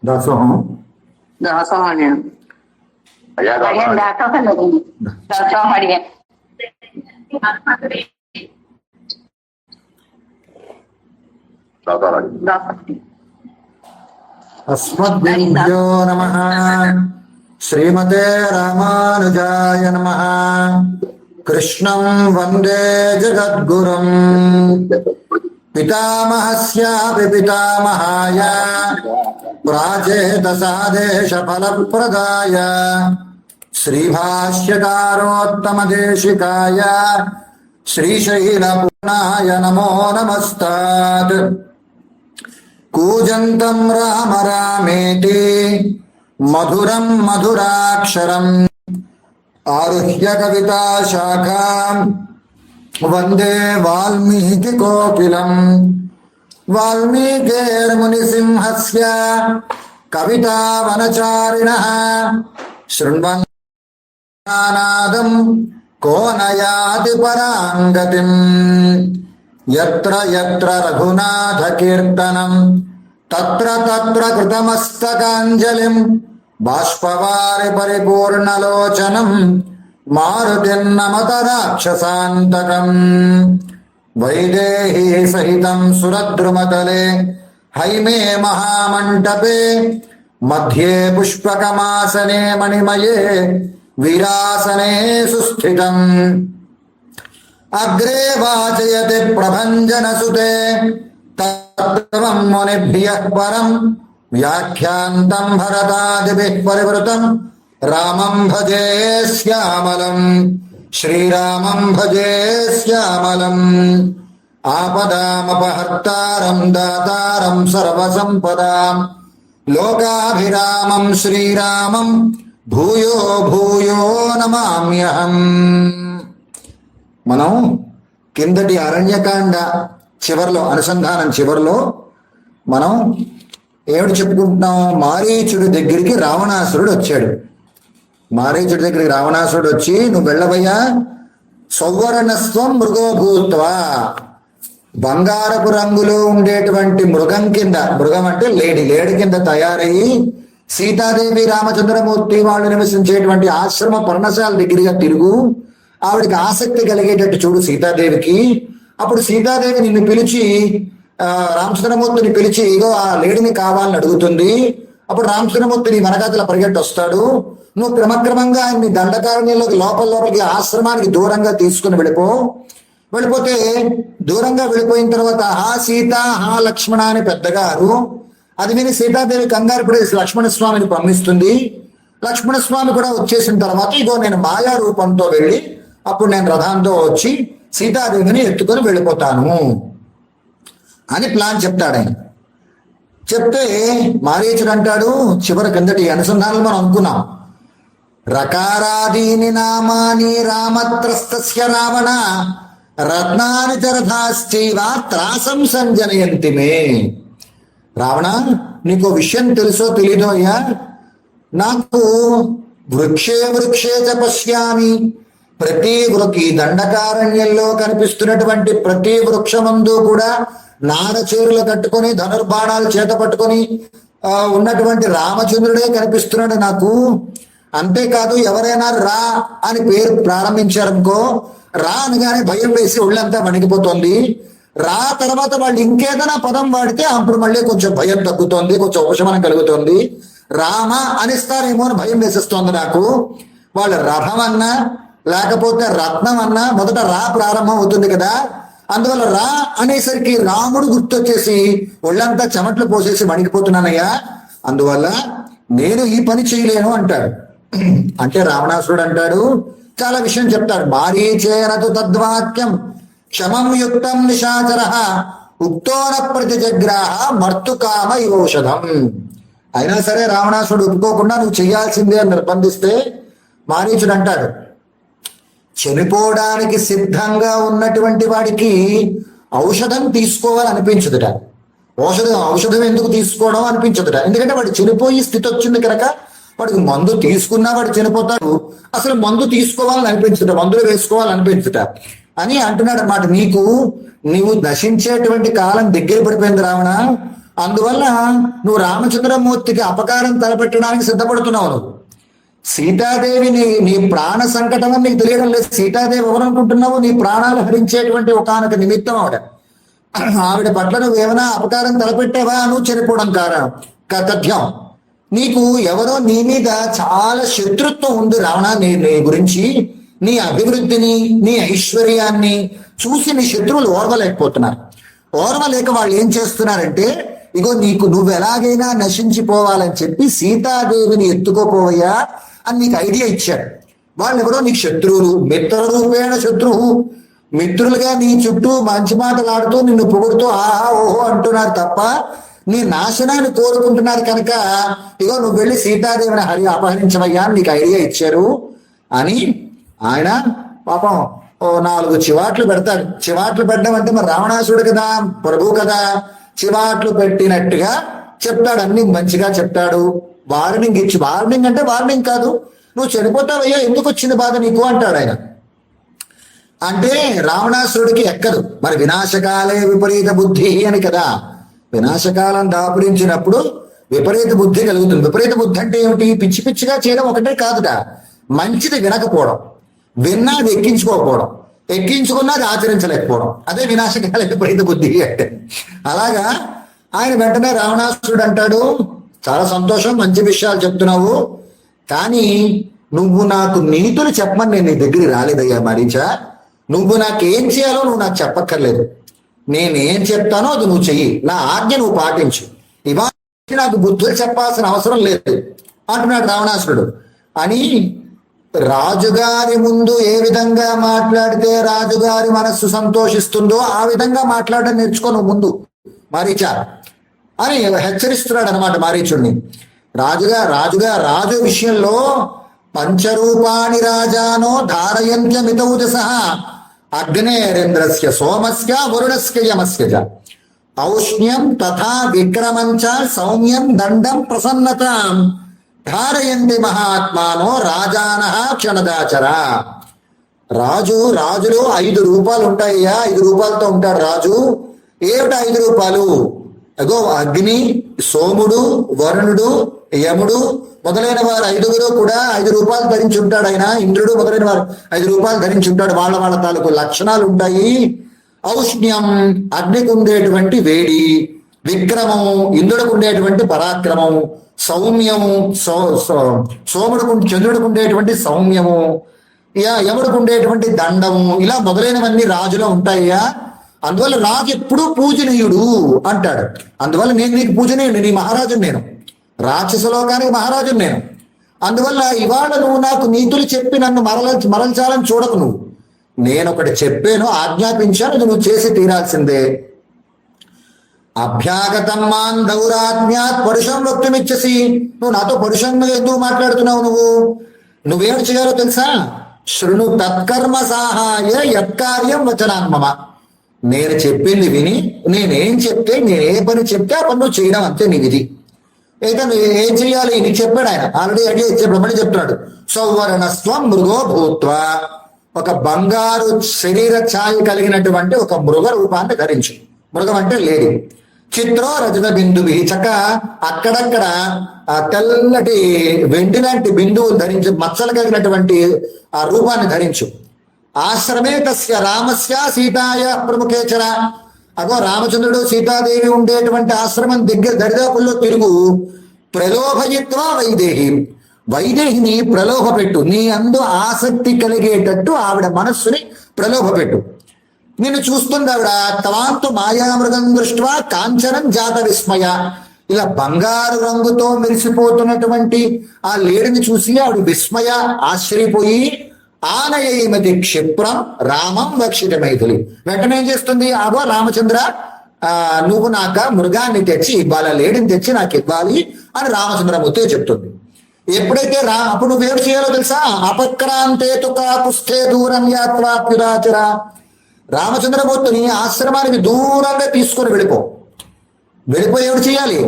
दासोहं दासोहरियं अस्मद्गुरुभ्यो नमः। श्रीमते रामानुजाय नमः। कृष्णं वन्दे जगद्गुरुं पितामहस्यापि पितामहाय प्राचेतसादेशफलप्रदाय श्रीभाष्यकारोत्तमदेशिकाय श्रीशैलपूर्णाय नमो नमस्तात्। कूजन्तं राम रामेति मधुरं मधुराक्षरम् आरुह्य कविताशाखां वन्दे वाल्मीकिकोकिलम्। वाल्मीकिर्मुनिसिंहस्य कवितावनचारिणः शृण्वन् को न याति परां गतिम्। यत्र यत्र रघुनाथकीर्तनम् तत्र तत्र कृतमस्तकाञ्जलिम् बाष्पवारि परिपूर्णलोचनम् मारुतिर्नमत राक्षसान्तकम्। वैदेही सहितं सुरद्रुमतले हैमे महामण्डपे मध्ये पुष्पकमासने मणिमये वीरासने सुस्थितम्। अग्रे वाचयति प्रभञ्जनसुते तत्त्वं मुनिभ्यः परम् व्याख्यान्तं भरतादिभिः परिवृतं रामं भजे श्यामलम्। श्रीरामं भजे श्यामलम्। आपदामपहर्तारं दातारं सर्वसम्पदां लोकाभिरामं श्रीरामं भूयो भूयो नमाम्यहम्। మనం కిందటి అరణ్యకాండ చివరిలో అనుసంధానం చివరిలో మనం ఏమిటి చెప్పుకుంటున్నాం? మారీచుడి దగ్గరికి రావణాసురుడు వచ్చాడు. మారీచుడి దగ్గరికి రావణాసురుడు వచ్చి, నువ్వు వెళ్ళవయ్యా, సౌవర్ణస్వం మృగోభూత్వా, బంగారపు రంగులో ఉండేటువంటి మృగం కింద, మృగం అంటే లేడి కింద తయారయ్యి సీతాదేవి రామచంద్రమూర్తి వాళ్ళు నివసించేటువంటి ఆశ్రమ పర్ణశాల దగ్గరగా తిరుగు. ఆవిడికి ఆసక్తి కలిగేటట్టు చూడు సీతాదేవికి. అప్పుడు సీతాదేవి నిన్ను పిలిచి, రామచంద్రమూర్తిని పిలిచి, ఇగో ఆ లేడిని కావాలని అడుగుతుంది. అప్పుడు రామచంద్రమూర్తిని వెనకాతల పరిగెట్టి వస్తాడు. నువ్వు క్రమక్రమంగా ఆయన్ని దండకారణ్యంలోకి లోపలికి ఆశ్రమానికి దూరంగా తీసుకుని వెళ్ళిపోతే దూరంగా వెళ్ళిపోయిన తర్వాత హా సీత హా లక్ష్మణ అని పెద్దగారు. అది విని సీతాదేవి కంగారు పడి లక్ష్మణస్వామిని పంపిస్తుంది. లక్ష్మణస్వామి కూడా వచ్చేసిన తర్వాత, ఇగో నేను మాయా రూపంతో వెళ్ళి అప్పుడు నేను రథంతో వచ్చి సీతాదేవిని ఎత్తుకొని వెళ్ళిపోతాను అని ప్లాన్ చెప్తాడు ఆయన. చెప్తే మారీచుడు అంటాడు, చివరి కిందటి అనుసంధానాలు మనం అనుకున్నాం, రకారాదీని నామాని రామత్రస్తస్య రావణ రత్నాని చరథాశ్చైవ త్రాసం సంజనయంతి మే. రావణ, నీకు విషయం తెలుసో తెలీదో అయ్యా, నాకు వృక్షే చ పశ్యామి, ప్రతి ఈ దండకారణ్యంలో కనిపిస్తున్నటువంటి ప్రతి వృక్షమందు కూడా నారచీరలు కట్టుకొని ధనుర్బాణాలు చేత పట్టుకొని ఉన్నటువంటి రామచంద్రుడే కనిపిస్తున్నాడు నాకు. అంతేకాదు, ఎవరైనా రా అని పేరు ప్రారంభించారనుకో, రా అనగానే భయం వేసి ఒళ్ళంతా వణికిపోతుంది. రా తర్వాత వాళ్ళు ఇంకేదైనా పదం వాడితే అప్పుడు మళ్ళీ కొంచెం భయం తగ్గుతోంది, కొంచెం ఉపశమనం కలుగుతోంది. రామ అనిస్తారేమో అని భయం వేసేస్తోంది నాకు. వాళ్ళు రథం అన్నా లేకపోతే రత్నం అన్నా మొదట రా ప్రారంభం అవుతుంది కదా. అందువల్ల రా అనేసరికి రాముడు గుర్తొచ్చేసి ఒళ్ళంతా చెమట్లు పోసేసి వణికిపోతున్నానయ్యా, అందువల్ల నేను ఈ పని చేయలేను అంటాడు. అంటే రావణాసురుడు అంటాడు, చాలా విషయం చెప్తాడు. మారీచేనతు తద్వాక్యం క్షమం యుక్తం నిశాచర ఉక్తోన ప్రతిజగ్రాహ మర్తుకామ ఔషధం. అయినా సరే రావణాసురుడు ఒప్పుకోకుండా నువ్వు చెయ్యాల్సిందే అని నిర్బంధిస్తే మారీచుడు అంటాడు, చనిపోవడానికి సిద్ధంగా ఉన్నటువంటి వాడికి ఔషధం తీసుకోవాలనిపించదుట. ఔషధం ఎందుకు తీసుకోవడం అనిపించదుట. ఎందుకంటే వాడు చనిపోయి స్థితి వచ్చింది కనుక వాడికి మందు తీసుకున్నా వాడు చనిపోతాడు. అసలు మందు తీసుకోవాలని అనిపించుట, మందులు వేసుకోవాలనిపించుట అని అంటున్నాడు అన్నమాట. నీవు నశించేటువంటి కాలం దగ్గర పడిపోయింది రావణ. అందువల్ల నువ్వు రామచంద్రమూర్తికి అపకారం తలపెట్టడానికి సిద్ధపడుతున్నావు. నువ్వు సీతాదేవి నీ ప్రాణ సంకటం అని నీకు తెలియడం లేదు. సీతాదేవి ఎవరు అనుకుంటున్నావు? నీ ప్రాణాలు హరించేటువంటి ఒకానొక నిమిత్తం ఆవిడ పట్ల నువ్వు ఏమైనా అపకారం తలపెట్టావా? నువ్వు చనిపోవడం కారణం తథ్యం. నీకు ఎవరో నీ మీద చాలా శత్రుత్వం ఉంది రావణ. నీ గురించి, నీ అభివృద్ధిని, నీ ఐశ్వర్యాన్ని చూసి నీ శత్రువులు ఓర్వలేకపోతున్నారు. ఓర్వలేక వాళ్ళు ఏం చేస్తున్నారంటే, ఇగో నువ్వు ఎలాగైనా నశించిపోవాలని చెప్పి సీతాదేవిని ఎత్తుకోపోవయ్యా అని నీకు ఐడియా ఇచ్చాడు. వాళ్ళు ఎవరో నీకు శత్రువులు, మిత్రరూపేణ శత్రువు. మిత్రులుగా నీ చుట్టూ మంచి మాటలాడుతూ నిన్ను పొగుడుతూ ఆహా ఓహో అంటున్నారు తప్ప నీ నాశనాన్ని కోరుకుంటున్నారు. కనుక ఇగో నువ్వు వెళ్ళి సీతాదేవిని అపహరించవయ్యా అని నీకు ఐడియా ఇచ్చారు అని ఆయన పాపం 4 చివాట్లు పెడతాడు. చివాట్లు పెట్టడం అంటే మరి రావణాసుడు కదా, ప్రభు కదా, చివాట్లు పెట్టినట్టుగా చెప్తాడు. అన్ని మంచిగా చెప్తాడు. వార్నింగ్ ఇచ్చి, వార్నింగ్ అంటే వార్నింగ్ కాదు, నువ్వు చనిపోతావయ్యా, ఎందుకు వచ్చింది బాధ నీకు అంటాడు ఆయన. అంటే రావణాసురుడికి ఎక్కదు. మరి వినాశకాలే విపరీత బుద్ధి అని కదా, వినాశకాలం దాపురించినప్పుడు విపరీత బుద్ధి కలుగుతుంది. విపరీత బుద్ధి అంటే ఏమిటి? పిచ్చి పిచ్చిగా చేయడం ఒకటే కాదుట, మంచిది వినకపోవడం, విన్నాది ఎక్కించుకోకపోవడం, ఎక్కించుకున్నది ఆచరించలేకపోవడం, అదే వినాశకాల విపరీత బుద్ధి అంటే. అలాగా ఆయన వెంటనే రావణాసురుడు అంటాడు, చాలా సంతోషం, మంచి విషయాలు చెప్తున్నావు, కానీ నువ్వు నాకు నీతులు చెప్పమని నేను నీ దగ్గరికి రాలేదయ్యా మరీచా. నువ్వు నాకేం చేయాలో నువ్వు నాకు చెప్పక్కర్లేదు. నేనేం చెప్తానో అది నువ్వు చెయ్యి, నా ఆజ్ఞ నువ్వు పాటించు. ఇవాళ నాకు బుద్ధులు చెప్పాల్సిన అవసరం లేదు అంటున్నాడు రావణాసురుడు. అని రాజుగారి ముందు ఏ విధంగా మాట్లాడితే రాజుగారి మనస్సు సంతోషిస్తుందో ఆ విధంగా మాట్లాడడం నేర్చుకో నువ్వు ముందు మారీచా అని హెచ్చరిస్తున్నాడు అనమాట మారీచుడిని. రాజు విషయంలో పంచరూపాణి రాజానో ధారయంత్యమితౌజస అగ్నేరేంద్రస్య సోమస్య వరుణస్య యమస్య ఔష్ణ్యం తథా విక్రమంచ సౌమ్యం దండం ప్రసన్నతాం ధారయంతి మహాత్మానో రాజానః క్షణదాచర. రాజులో 5 రూపాలు ఉంటాయ్యా, 5 రూపాయలతో ఉంటాడు రాజు. ఏమిటి 5 రూపాలు? అగో అగ్ని, సోముడు, వరుణుడు, యముడు మొదలైన వారు 5గురు కూడా 5 రూపాయలు ధరించి ఉంటాడు. ఆయన ఇంద్రుడు మొదలైన వారు 5 రూపాయలు ధరించి ఉంటాడు. వాళ్ళ తాలూకు లక్షణాలు ఉంటాయి. ఔష్ణ్యం అగ్నికి ఉండేటువంటి వేడి, విక్రమం ఇంద్రుడికి ఉండేటువంటి పరాక్రమం, సౌమ్యము చంద్రుడికి ఉండేటువంటి సౌమ్యము, యముడికి ఉండేటువంటి దండము, ఇలా మొదలైనవన్నీ రాజులో ఉంటాయ్యా. అందువల్ల రాజు ఎప్పుడూ పూజనీయుడు అంటాడు. అందువల్ల నేను నీకు పూజనీయుడు, నీ మహారాజు నేను, రాక్షసలోకానికి మహారాజు నేను. అందువల్ల ఇవాళ నువ్వు నాకు నీతులు చెప్పి నన్ను మరల్చాలని చూడకు. నేను ఒకటి చెప్పాను, ఆజ్ఞాపించాను, నువ్వు చేసి తీరాల్సిందే. అభ్యాగతం మాన్ దౌరాజ్ఞాత్ పరుషం వక్తుమిచ్చసి. నువ్వు నాతో పరుషంగా ఎందుకు మాట్లాడుతున్నావు? నువ్వేమి చేయాలో తెలుసా? శృణు తత్కర్మ సాహాయ యత్కార్యం వచనాన్మమ. నేను చెప్పింది విని నేనేం చెప్తే, నేను ఏ పని చెప్తే ఆ పని నువ్వు చేయడం, అంతే నీ విధి. అయితే నువ్వు ఏం చెయ్యాలి నీకు చెప్పాడు ఆయన. ఆల్రెడీ ఐడియా ఇచ్చేప్పుడు చెప్తున్నాడు. సౌవర్ణస్వం మృగో భూత్వ. ఒక బంగారు శరీర ఛాయ కలిగినటువంటి ఒక మృగ రూపాన్ని ధరించు. మృగం అంటే లేడీ. చిత్రో రజత బిందువి. చక్క అక్కడక్కడ తెల్లటి వెండి లాంటి బిందువులు ధరించి మచ్చలు కలిగినటువంటి ఆ రూపాన్ని ధరించు. ఆశ్రమే తస్య రామస్య సీతాయ ప్రముఖేచర. అగో రామచంద్రుడు సీతాదేవి ఉండేటువంటి ఆశ్రమం దగ్గర దరిదాపుల్లో తిరుగు. ప్రలోభయిత్వా వైదేహిని ప్రలోభపెట్టు. నీ అందు ఆసక్తి కలిగేటట్టు ఆవిడ మనస్సుని ప్రలోభపెట్టు. నిన్ను చూస్తుంది ఆవిడ. తవాంతు మాయామృగం దృష్ట్వా కాంచనం జాత విస్మయ. ఇలా బంగారు రంగుతో మెరిసిపోతున్నటువంటి ఆ లేడిని చూసి ఆవిడ విస్మయ ఆశ్చర్యపోయి ఆనయమతి క్షిప్రం రామం వక్షిత మైథిలి. వెంటనే ఏం చేస్తుంది? ఆగో రామచంద్ర, నువ్వు నాకు మృగాన్ని తెచ్చి ఇవ్వాలి, లేడిని తెచ్చి నాకు ఇవ్వాలి అని రామచంద్రమూర్తి చెప్తుంది. ఎప్పుడైతే అప్పుడు నువ్వేం చేయాలో తెలుసా? అపక్రాంతే తుకాపుస్థే దూరం యాత్వాప్యురాచర. రామచంద్రమూర్తిని ఆశ్రమానికి దూరంగా తీసుకొని వెళ్ళిపోయి ఏమిటి చేయాలి?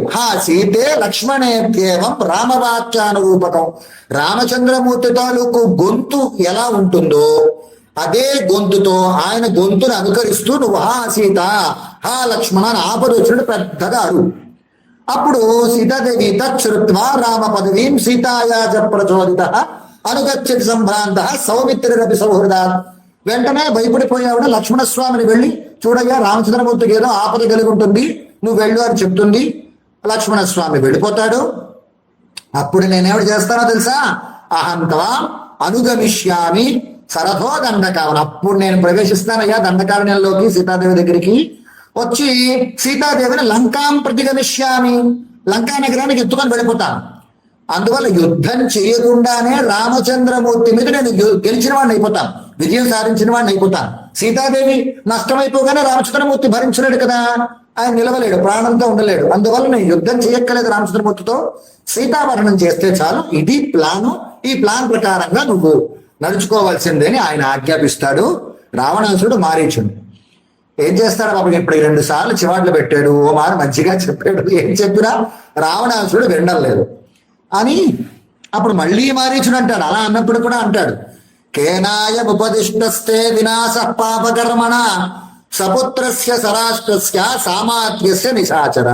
సీతే లక్ష్మణేత్యేవం రామవాక్యానురూపకం. రామచంద్రమూర్తి తాలూకు గొంతు ఎలా ఉంటుందో అదే గొంతుతో ఆయన గొంతును అనుకరిస్తూ నువ్వు సీత లక్ష్మణ అని ఆపద వచ్చినట్టు పెద్దగా అరువు. అప్పుడు సీతాదేవి తచ్చుత్వా రామ పదవీం సీతాయాచ ప్రచోదిత అనుగచ్చతి సంభ్రాంత సౌమిత్రిరపి సౌహృద. వెంటనే భయపడిపోయావిడ లక్ష్మణస్వామిని వెళ్ళి, చూడయ్యా రామచంద్రమూర్తికి ఏదో ఆపద కలిగి ఉంటుంది, నువ్వు వెళ్ళు అని చెప్తుంది. లక్ష్మణస్వామి వెళ్ళిపోతాడు. అప్పుడు నేనేమిటి చేస్తానో తెలుసా? అహంతవా అనుగమిష్యామి సరథో దండకావన. అప్పుడు నేను ప్రవేశిస్తానయ్యా దండకారణ్యంలోకి, సీతాదేవి దగ్గరికి వచ్చి సీతాదేవిని లంకాం ప్రతిగమిష్యామి, లంకా నగరానికి ఎత్తుకొని వెళ్ళిపోతాను. అందువల్ల యుద్ధం చేయకుండానే రామచంద్రమూర్తి మీద నేను గెలిచిన వాడిని అయిపోతాను, విజయం సాధించిన వాడిని అయిపోతాను. సీతాదేవి నష్టమైపోగానే రామచంద్రమూర్తి భరించలేడు కదా, ఆయన నిలవలేడు, ప్రాణంతో ఉండలేడు. అందువల్ల నేను యుద్ధం చేయక్కలేదు రామచంద్రమూర్తితో, సీతావరణం చేస్తే చాలు. ఇది ప్లాను, ఈ ప్లాన్ ప్రకారంగా నువ్వు నడుచుకోవాల్సిందని ఆయన ఆజ్ఞాపిస్తాడు. రావణాసుడు మారీచుడు ఏం చేస్తాడు పాపం? ఇప్పుడు 2 సార్లు చివాట్లు పెట్టాడు, ఓ మారు మంచిగా చెప్పాడు, ఏం చెప్పినా రావణాసుడు వినలేదు అని అప్పుడు మళ్ళీ మారీచుడు అంటాడు. అలా అన్నప్పుడు కూడా అంటాడు, కేనాయ ఉపదిష్టస్తే వినాశ పాపకర్మణ సపుత్రస్య సరాష్ట్రస్య సామాత్యస్య నిశాచర.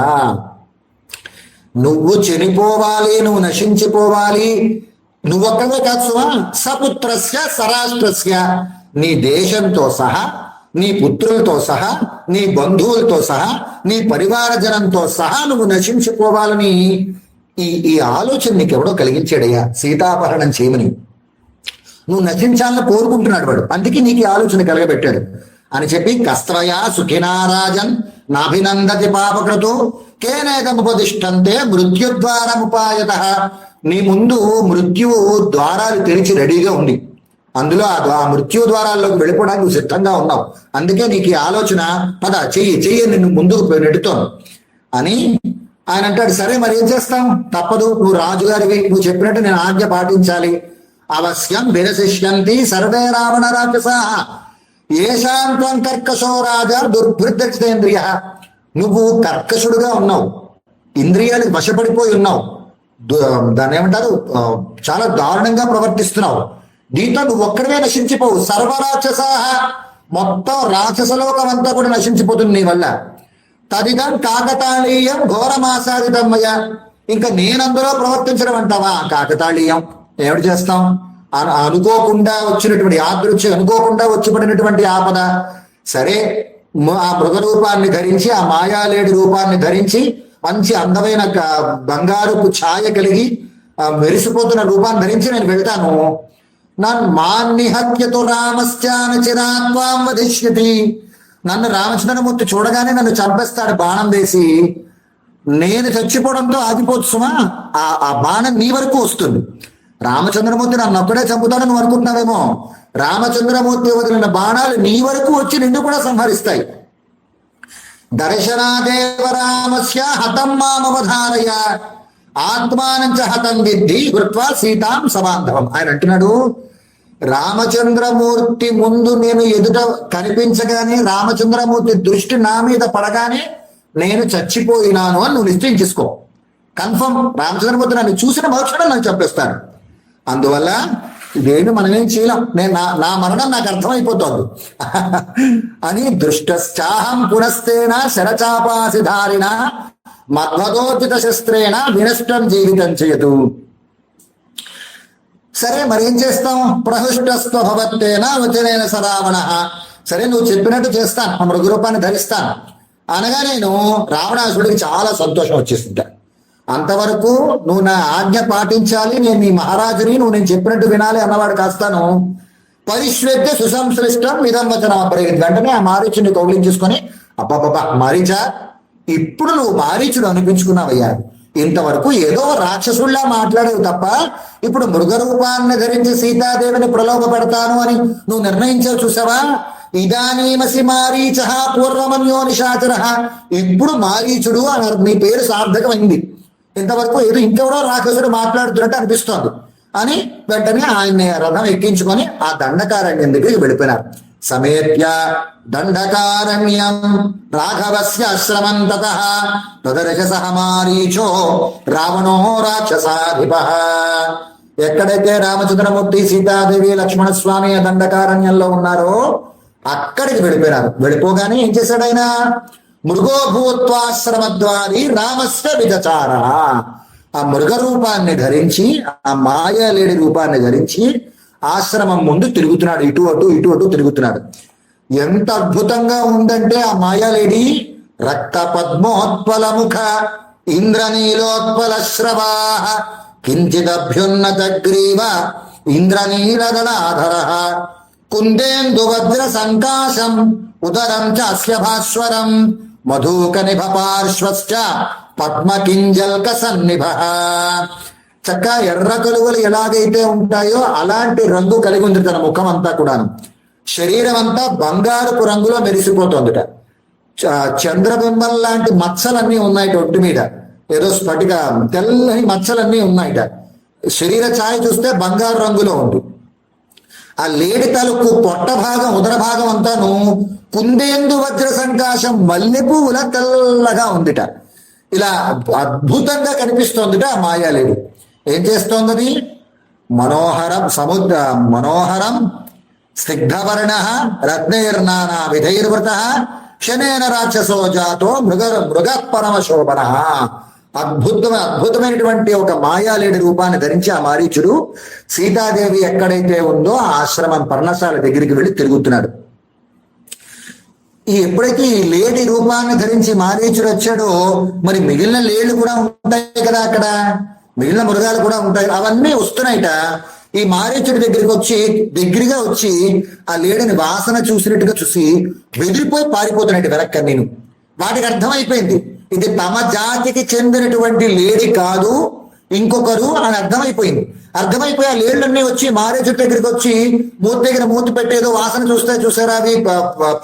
నువ్వు చనిపోవాలి, నువ్వు నశించిపోవాలి, నువ్వొక్కడే కాదు సుమా, సపుత్రస్య సరాష్ట్రస్య, నీ దేశంతో సహా, నీ పుత్రులతో సహా, నీ బంధువులతో సహా, నీ పరివార జనంతో సహా నువ్వు నశించిపోవాలని ఈ ఆలోచన నీకెవడో కలిగించాడయ్యా సీతాపహరణం చేయమని. నువ్వు నశించాలని కోరుకుంటున్నాడు వాడు, అందుకే నీకు ఈ ఆలోచన కలగబెట్టాడు అని చెప్పి కస్త్రయా సుఖినారాజన్ నాభినందతి పాపకృతో కేనేదముపదిష్టంతే మృత్యుద్వారముపాయత. నీ ముందు మృత్యువు ద్వారాలు తెరిచి రెడీగా ఉంది, అందులో ఆ మృత్యు ద్వారాల్లోకి వెళ్ళిపోవడానికి నువ్వు సిద్ధంగా ఉన్నావు, అందుకే నీకు ఈ ఆలోచన, పద చెయ్యి నిన్ను ముందుకు నెట్టుతోను అని ఆయన అంటాడు. సరే మరి ఏం చేస్తాం, తప్పదు, నువ్వు రాజుగారివి, నువ్వు చెప్పినట్టు నేను ఆజ్ఞ పాటించాలి. అవశ్యం విరశిష్యంతి సర్వే రావణ రాక్షసా ఏషాంతం కర్కశో రాజా దుర్భృతేంద్రియ. నువ్వు కర్కశుడుగా ఉన్నావు, ఇంద్రియాలకు వశపడిపోయి ఉన్నావు, దాన్ని ఏమంటారు, చాలా దారుణంగా ప్రవర్తిస్తున్నావు. దీంతో నువ్వు ఒక్కడమే నశించిపోవు. సర్వరాక్షస, మొత్తం రాక్షసలోకం అంతా కూడా నశించిపోతుంది నీ వల్ల. తదిదం కాకతాళీయం ఘోరమాసాదితమ్మయ్య. ఇంకా నేనందులో ప్రవర్తించడం అంటావా? కాకతాళీయం. ఏమిటి చేస్తాం? అనుకోకుండా వచ్చినటువంటి యాదృచ్ఛ, అనుకోకుండా వచ్చిపడినటువంటి ఆపద. సరే, ఆ మృగ రూపాన్ని ధరించి, ఆ మాయాలేడి రూపాన్ని ధరించి, మంచి అందమైన బంగారుపు ఛాయ కలిగి మెరిసిపోతున్న రూపాన్ని ధరించి నేను వెళ్తాను. నన్ను మాన్నిహత్యతో రామశ్చాన చిరాత్వాం వధిష్యతి. నన్ను రామచంద్రమూర్తి చూడగానే నన్ను చంపేస్తాడు బాణం వేసి. నేను చచ్చిపోవడంతో ఆగిపోతు సుమా, ఆ బాణం నీ వరకు వస్తుంది. రామచంద్రమూర్తి నన్ను ఒక్కడే చంపుతాడు నువ్వు అనుకుంటున్నావేమో, రామచంద్రమూర్తి వదిలిన బాణాలు నీ వరకు వచ్చి నిన్ను కూడా సంహరిస్తాయి. దర్శనాదేవ రామస్య హతం మామవధారయ ఆత్మానంచ హతం విద్ధి కృత్వా సీతాం సమాధవం. ఆయన అంటున్నాడు, రామచంద్రమూర్తి ముందు నేను ఎదుట కనిపించగానే, రామచంద్రమూర్తి దృష్టి నా మీద పడగానే నేను చచ్చిపోయినాను అని నువ్వు నిశ్చయించుకో. కన్ఫర్మ్, రామచంద్రమూర్తి నన్ను చూసిన మరుక్షణం నన్ను చంపేస్తాడు. అందువల్ల ఇదేమి మనమేం చేయలేం, నేను నా మరణం నాకు అర్థమైపోతుంది అని దృష్టశ్చాహం పునస్తేన శరచాపాసిధారిణ మధ్వదోచిత శస్త్రేణ వినష్టం జీవితం చేయదు. సరే మరి ఏం చేస్తాం? ప్రహృష్టస్వ భవత్తేన వచనేన సరావణ. సరే నువ్వు చెప్పినట్టు చేస్తాను, ఆ మృగరూపాన్ని ధరిస్తాను అనగా నేను రావణాసుడికి చాలా సంతోషం వచ్చేసింది. అంతవరకు నువ్వు నా ఆజ్ఞ పాటించాలి, నేను నీ మహారాజుని, నువ్వు నేను చెప్పినట్టు వినాలి అన్నవాడు కాస్తాను. పరిశ్వేత్య సుసంశ్లిష్టం ఇదం వచనం అపరేది. వెంటనే ఆ మారీచుని కౌలించేసుకొని, అబ్బాబ్బా మారీచా, ఇప్పుడు నువ్వు మారీచుడు అనిపించుకున్నావయ్యా. ఇంతవరకు ఏదో రాక్షసుల్లా మాట్లాడేవి తప్ప ఇప్పుడు మృగరూపాన్ని ధరించి సీతాదేవిని ప్రలోభ పెడతాను అని నువ్వు నిర్ణయించావు చూసావా? ఇదానీమసి మారీచ పూర్వమన్యో నిశాచర. ఇప్పుడు మారీచుడు అన్నారు, నీ పేరు సార్థకమైంది. ఇంతవరకు ఏదో ఇంకెవడో రాక్షసుడు మాట్లాడుతున్నట్టు అనిపిస్తోంది అని వెంటనే ఆయన్ని రథం ఎక్కించుకొని ఆ దండకారణ్యం దగ్గరికి వెళ్ళిపోయినారు. సమేత్య దండకారణ్యం రాఘవస్య ఆశ్రమం తతః తదర్శసః మారీచో రావణో రాక్షసాధిప. ఎక్కడైతే రామచంద్రమూర్తి సీతాదేవి లక్ష్మణస్వామి ఆ దండకారణ్యంలో ఉన్నారో అక్కడికి వెళ్ళిపోయినారు. వెళ్ళిపోగానే ఏం చేశాడు ఆయన? మృగో భూత్వాశ్రమద్వారి రామస్య విజచార. ఆ మృగ రూపాన్ని ధరించి, ఆ మాయాలేడి రూపాన్ని ధరించి ఆశ్రమం ముందు తిరుగుతున్నాడు. ఇటు అటు ఇటు అటు తిరుగుతున్నాడు. ఎంత అద్భుతంగా ఉందంటే ఆ మాయాలేడి రక్త పద్మోత్పల ముఖ ఇంద్రనీలోత్పల శ్రవా కించిదభ్యున్నత గ్రీవ ఇంద్రనీలదళాధర కుందేందు వజ్ర సంకాశం ఉదరం చ అస్య భాస్వరం మధుక నిభ పార్శ్వశ్చ పద్మకింజల్క సన్నిభ. చక్కగా ఎర్ర కలువలు ఎలాగైతే ఉంటాయో అలాంటి రంగు కలిగి ఉంది తన ముఖం అంతా కూడాను. శరీరం అంతా బంగారపు రంగులో మెరిసిపోతుందిట. చంద్రబింబం లాంటి మచ్చలన్నీ ఉన్నాయిట ఒంటి మీద, ఏదో స్ఫటిక తెల్లని మచ్చలన్నీ ఉన్నాయిట. శరీర ఛాయ చూస్తే బంగారు రంగులో ఉంటుంది. ఆ లేడి తలుపు పొట్ట భాగం, ఉదర భాగం అంతాను కుందేందు వజ్ర సంకాశం మల్లె పువ్వుల తెల్లగా ఉందిట. ఇలా అద్భుతంగా కనిపిస్తోందిట ఆ మాయాలేడి. ఏం చేస్తోంది? మనోహరం మనోహరం స్నిగ్ధవర్ణ రత్నైర్నానా విధైర్వృత శనేన రాక్షసో జాతో మృగ పరమ శోభన. అద్భుతమైనటువంటి ఒక మాయాలేడి రూపాన్ని ధరించి ఆ మారీచుడు సీతాదేవి ఎక్కడైతే ఉందో ఆ ఆశ్రమం పర్ణశాల దగ్గరికి వెళ్ళి తిరుగుతున్నాడు. ఎప్పుడైతే ఈ లేడి రూపాన్ని ధరించి మారీచుడు వచ్చాడో మరి మిగిలిన లేళ్లు కూడా ఉంటాయి కదా, అక్కడ మిగిలిన మృగాలు కూడా ఉంటాయి, అవన్నీ వస్తున్నాయిట. ఈ మారీచుడి దగ్గరగా వచ్చి ఆ లేడిని వాసన చూసినట్టుగా చూసి బెదిరిపోయి పారిపోతున్నాయి వెనక్కి. నేను వాటికి అర్థమైపోయింది ఇది తమ జాతికి చెందినటువంటి లేడి కాదు, ఇంకొకరు అని అర్థమైపోయి ఆ లేళ్లన్నీ వచ్చి మారీచుడి దగ్గరికి వచ్చి మూతి దగ్గర మూతి పెట్టేదో వాసన చూసారా అవి